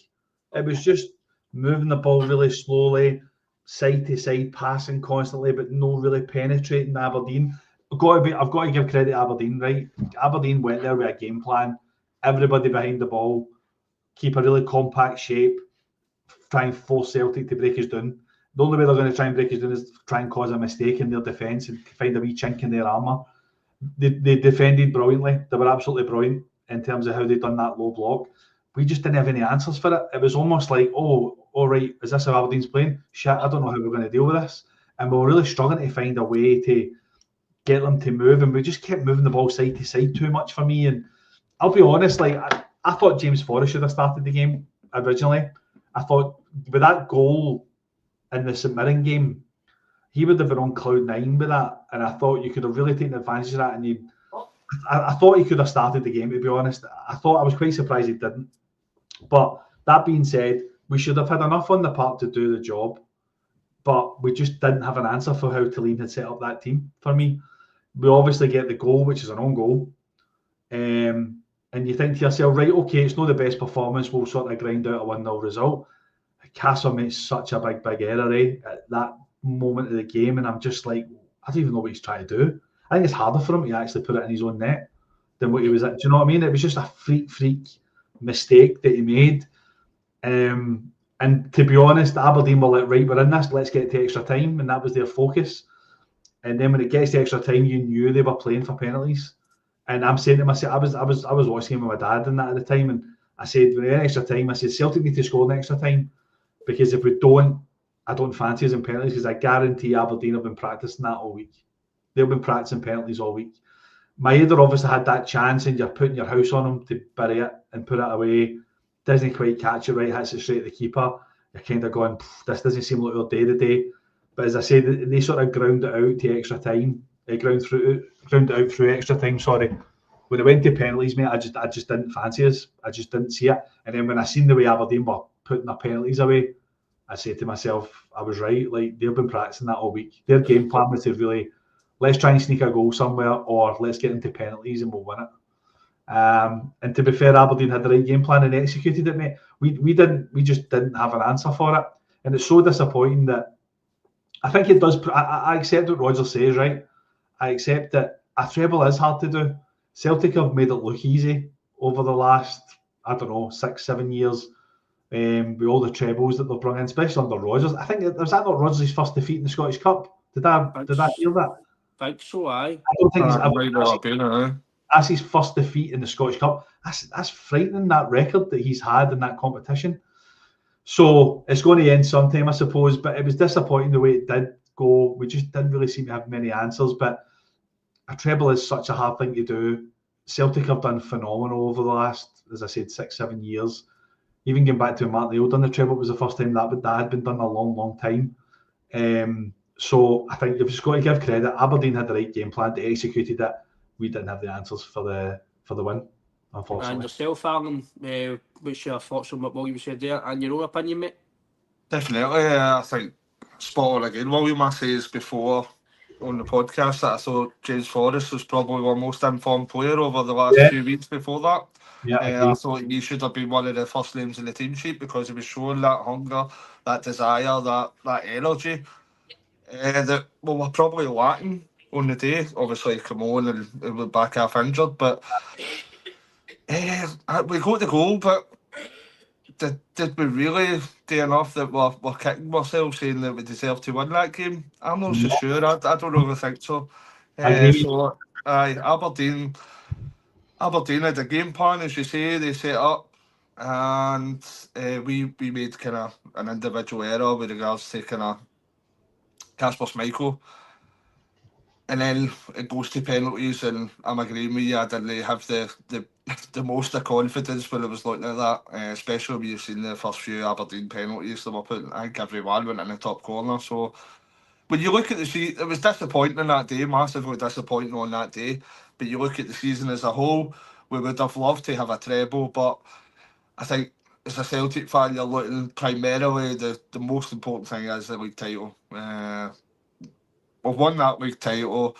It was just moving the ball really slowly, side to side, passing constantly, but no really penetrating Aberdeen. I've got to give credit to Aberdeen, right? Aberdeen went there with a game plan. Everybody behind the ball, keep a really compact shape, try and force Celtic to break us down. The only way they're going to try and break us down is try and cause a mistake in their defence and find a wee chink in their armour. They defended brilliantly. They were absolutely brilliant in terms of how they done that low block. We just didn't have any answers for it. It was almost like, oh, all right, is this how Aberdeen's playing? Shit, I don't know how we're going to deal with this. And we were really struggling to find a way to get them to move, and we just kept moving the ball side to side too much for me. And I'll be honest, I thought James Forrest should have started the game originally. I thought with that goal in the St Mirren game, he would have been on cloud nine with that, and I thought you could have really taken advantage of that. And I thought he could have started the game, to be honest. I was quite surprised he didn't. But that being said, we should have had enough on the park to do the job, but we just didn't have an answer for how Talene had set up that team for me. we obviously get the goal, which is an own goal. And you think to yourself, right, okay, it's not the best performance, we'll sort of grind out a 1-0 result. Castle makes such a big error at that moment of the game, and I'm just like, I don't even know what he's trying to do. I think it's harder for him to actually put it in his own net than what he was at. Do you know what I mean? It was just a freak mistake that he made. And to be honest, Aberdeen were like, right, we're in this, let's get to extra time, and that was their focus. And then when it gets to extra time, you knew they were playing for penalties. And I'm saying to myself, I was watching with my dad and that at the time, and I said, when we're in extra time, I said, Celtic need to score in extra time, because if we don't, I don't fancy us in penalties, because I guarantee Aberdeen have been practicing that all week. They've been practicing penalties all week. Maeda obviously had that chance, and you're putting your house on him to bury it and put it away. Doesn't quite catch it right, hits it straight at the keeper. You're kind of going, this doesn't seem like their day to day. But as I said, they sort of ground it out to extra time. They ground it out through extra time. Sorry. When it went to penalties, mate, I just didn't fancy us. I just didn't see it. And then when I seen the way Aberdeen were putting their penalties away, I said to myself, I was right. Like, they've been practicing that all week. Their game plan was to really, let's try and sneak a goal somewhere, or let's get into penalties and we'll win it. And to be fair, Aberdeen had the right game plan and executed it, mate. We just didn't have an answer for it. And it's so disappointing that I think it does. I accept what Roger says, right? I accept that a treble is hard to do. Celtic have made it look easy over the last, 6-7 years, with all the trebles that they've brought in, especially under Rodgers. I think, was that not Rodgers' first defeat in the Scottish Cup? Did I hear that? I think so, aye. I don't think he's ever. That's his first defeat in the Scottish Cup. That's frightening, that record that he's had in that competition. So it's going to end sometime, I suppose, but it was disappointing the way it did go. We just didn't really seem to have many answers, but a treble is such a hard thing to do. Celtic have done phenomenal over the last, as I said, 6-7 years. Even going back to when Mark Neal done the treble, was the first time that had been done in a long time. So I think you've just got to give credit. Aberdeen had the right game plan, they executed it. We didn't have the answers for the win, unfortunately. And yourself, Alan, what's your thoughts on what William said there, and your own opinion, mate? Definitely, I think spot on again. William, I says before on the podcast that I thought James Forrest was probably our most informed player over the last few weeks before that. I thought he should have been one of the first names in the team sheet, because he was showing that hunger, that desire, that energy that we were probably lacking on the day. Obviously, come on and we're back half injured, but we got the goal. But did we really do enough that we're kicking ourselves saying that we deserve to win that game? I'm not so sure. I don't really think so. So, Aberdeen had a game plan, as you say. They set up, and we made kind of an individual error with regards to kind of Kasper Schmeichel. And then it goes to penalties, and I'm agreeing with you. I didn't have the most of confidence when I was looking at that, especially when you've seen the first few Aberdeen penalties that were put. I think every one went in the top corner. So when you look at the season, it was disappointing that day, massively disappointing on that day. But you look at the season as a whole, we would have loved to have a treble, but I think as a Celtic fan, you're looking primarily, the most important thing is the league title. We've won that league title.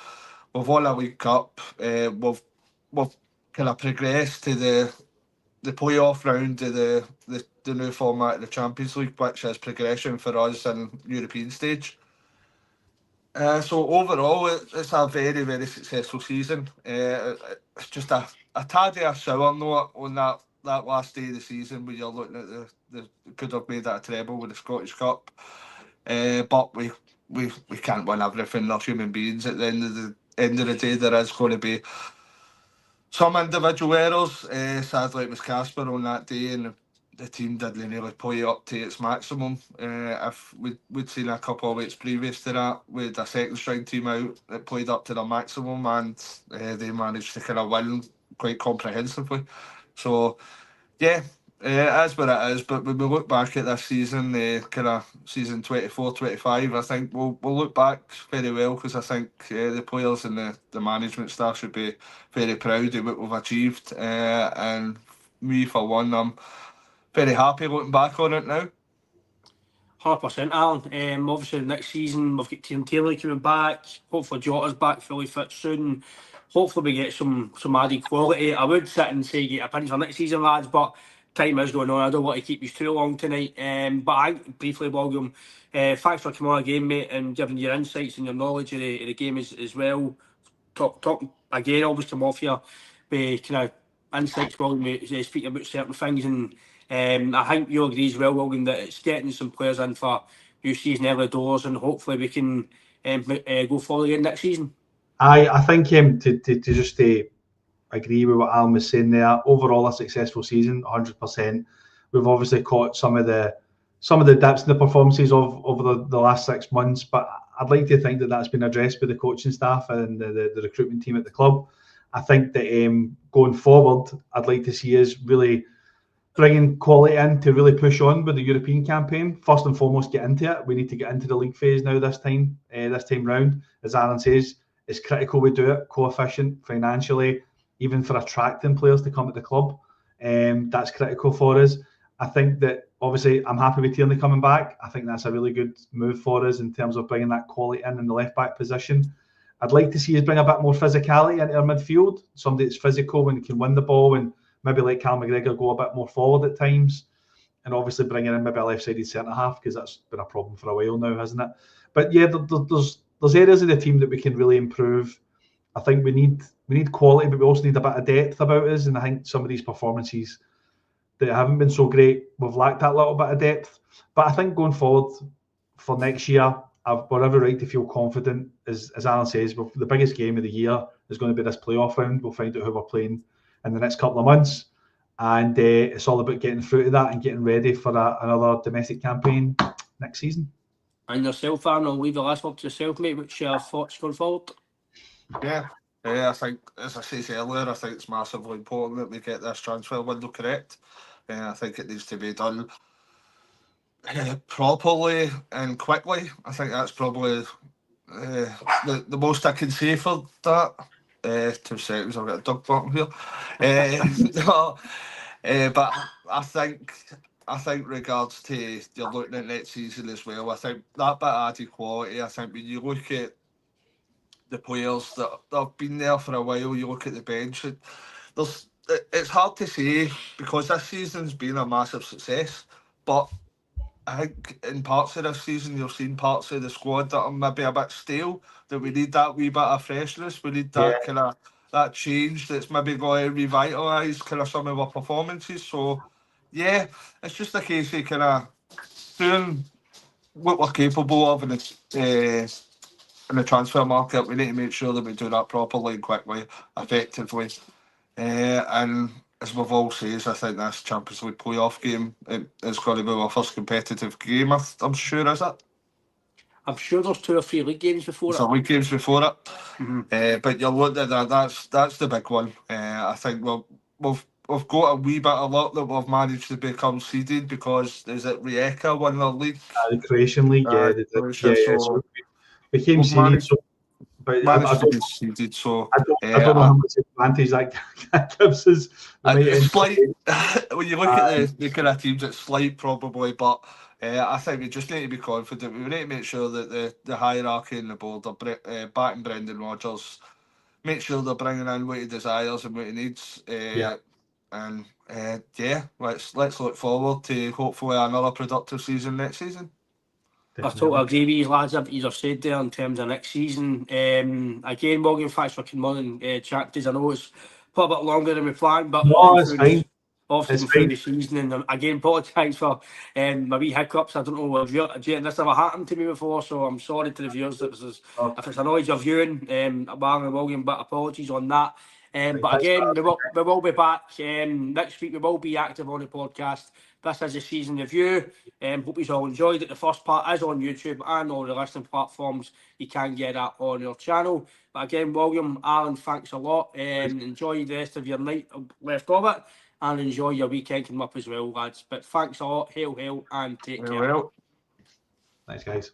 We've won a League Cup. We've kind of progressed to the playoff round of the new format of the Champions League, which is progression for us in European stage. So overall, it's a very, very successful season. It's just a tad of a sour note on that last day of the season, when you're looking at the could have made that a treble with the Scottish Cup. But we can't win everything. We're human beings. At the end of the day, there is going to be some individual errors. Sadly, it was Kasper on that day, and the team didn't really play up to its maximum. If we'd seen a couple of weeks previous to that, with a second string team out that played up to their maximum, and they managed to kind of win quite comprehensively. So, yeah. It is what it is, but when we look back at this season, kind of season 24-25, I think we'll look back very well, because I think the players and the management staff should be very proud of what we've achieved. And me, for one, I'm very happy looking back on it now. 100%, Alan. Obviously, next season we've got Tim Taylor coming back. Hopefully, Jota's back fully fit soon. Hopefully, we get some added quality. I would sit and say get opinions for next season, lads, but time is going on. I don't want to keep you too long tonight. But I briefly, William, thanks for coming on again, mate, and giving your insights and your knowledge of the game as well. Talk again, always come off here with kind of insights, William, speaking about certain things, and I think you agree as well, William, that it's getting some players in for new season early doors, and hopefully we can go forward again next season. I think to just agree with what Alan was saying there. Overall, a successful season, 100%. We've obviously caught some of the dips in the performances over the last 6 months, but I'd like to think that that's been addressed by the coaching staff and the recruitment team at the club. I think that going forward, I'd like to see us really bringing quality in to really push on with the European campaign. First and foremost, get into it. We need to get into the league phase now this time round. As Alan says, it's critical we do it, coefficient, financially, even for attracting players to come to the club. That's critical for us. I think that obviously I'm happy with Tierney coming back. I think that's a really good move for us in terms of bringing that quality in the left back position. I'd like to see us bring a bit more physicality into our midfield, somebody that's physical and can win the ball, and maybe let Cal McGregor go a bit more forward at times, and obviously bringing in maybe a left-sided centre-half, because that's been a problem for a while now, hasn't it? But yeah, there's areas of the team that we can really improve. I think we need quality, but we also need a bit of depth about us, and I think some of these performances that haven't been so great, we've lacked that little bit of depth. But I think going forward for next year, I've got every right to feel confident. As Alan says, the biggest game of the year is going to be this playoff round. We'll find out who we're playing in the next couple of months, and it's all about getting through to that and getting ready for another domestic campaign next season. And yourself, Aaron, I'll leave the last word to yourself, mate. What's your thoughts going forward? Yeah, I think, as I said earlier, I think it's massively important that we get this transfer window correct. I think it needs to be done properly and quickly. I think that's probably the most I can say for that. 2 seconds, I've got a dog barking here. But I think regards to you're looking at next season as well, I think that bit of added quality, I think when you look at the players that have been there for a while, you look at the bench, it's hard to say because this season's been a massive success, but I think in parts of this season you've seen parts of the squad that are maybe a bit stale, that we need that wee bit of freshness, we need that kind of that change that's maybe going to revitalise kind of some of our performances. So yeah, it's just a case of kind of doing what we're capable of in the transfer market. We need to make sure that we do that properly and quickly, effectively. And as we've all said, I think this Champions League playoff game is going to be our first competitive game, I'm sure, is it? I'm sure there's 2 or 3 league games before it. There's league games before it. Mm-hmm. But you're looking at that's the big one. I think we've got a wee bit of luck that we've managed to become seeded because is it Rijeka won the league? The Croatian league, so we became seeded. But I don't know how much advantage that gives us. It's slight, when you look at the kind of teams, it's slight probably, but I think we just need to be confident. We need to make sure that the hierarchy in the board are backing Brendan Rodgers, make sure they're bringing in what he desires and what he needs. And let's look forward to hopefully another productive season next season. I totally agree with you, lads. Everything you've said there in terms of next season. Again, Morgan, thanks for coming on and chatting. I know it's a bit longer than we planned, but it's fine. Obviously through the season, and again, apologise for my wee hiccups. I don't know if this ever happened to me before, so I'm sorry to the viewers if it's annoyed your viewing. Bang and William, but apologies on that. But again, we will be back next week. We will be active on the podcast. This is a season review. Hope you all enjoyed it. The first part is on YouTube and all the listening platforms. You can get that on your channel. But again, William, Alan, thanks a lot. Enjoy the rest of your night left of it, and enjoy your weekend coming up as well, lads. But thanks a lot. Hail, and take care. Thanks, guys.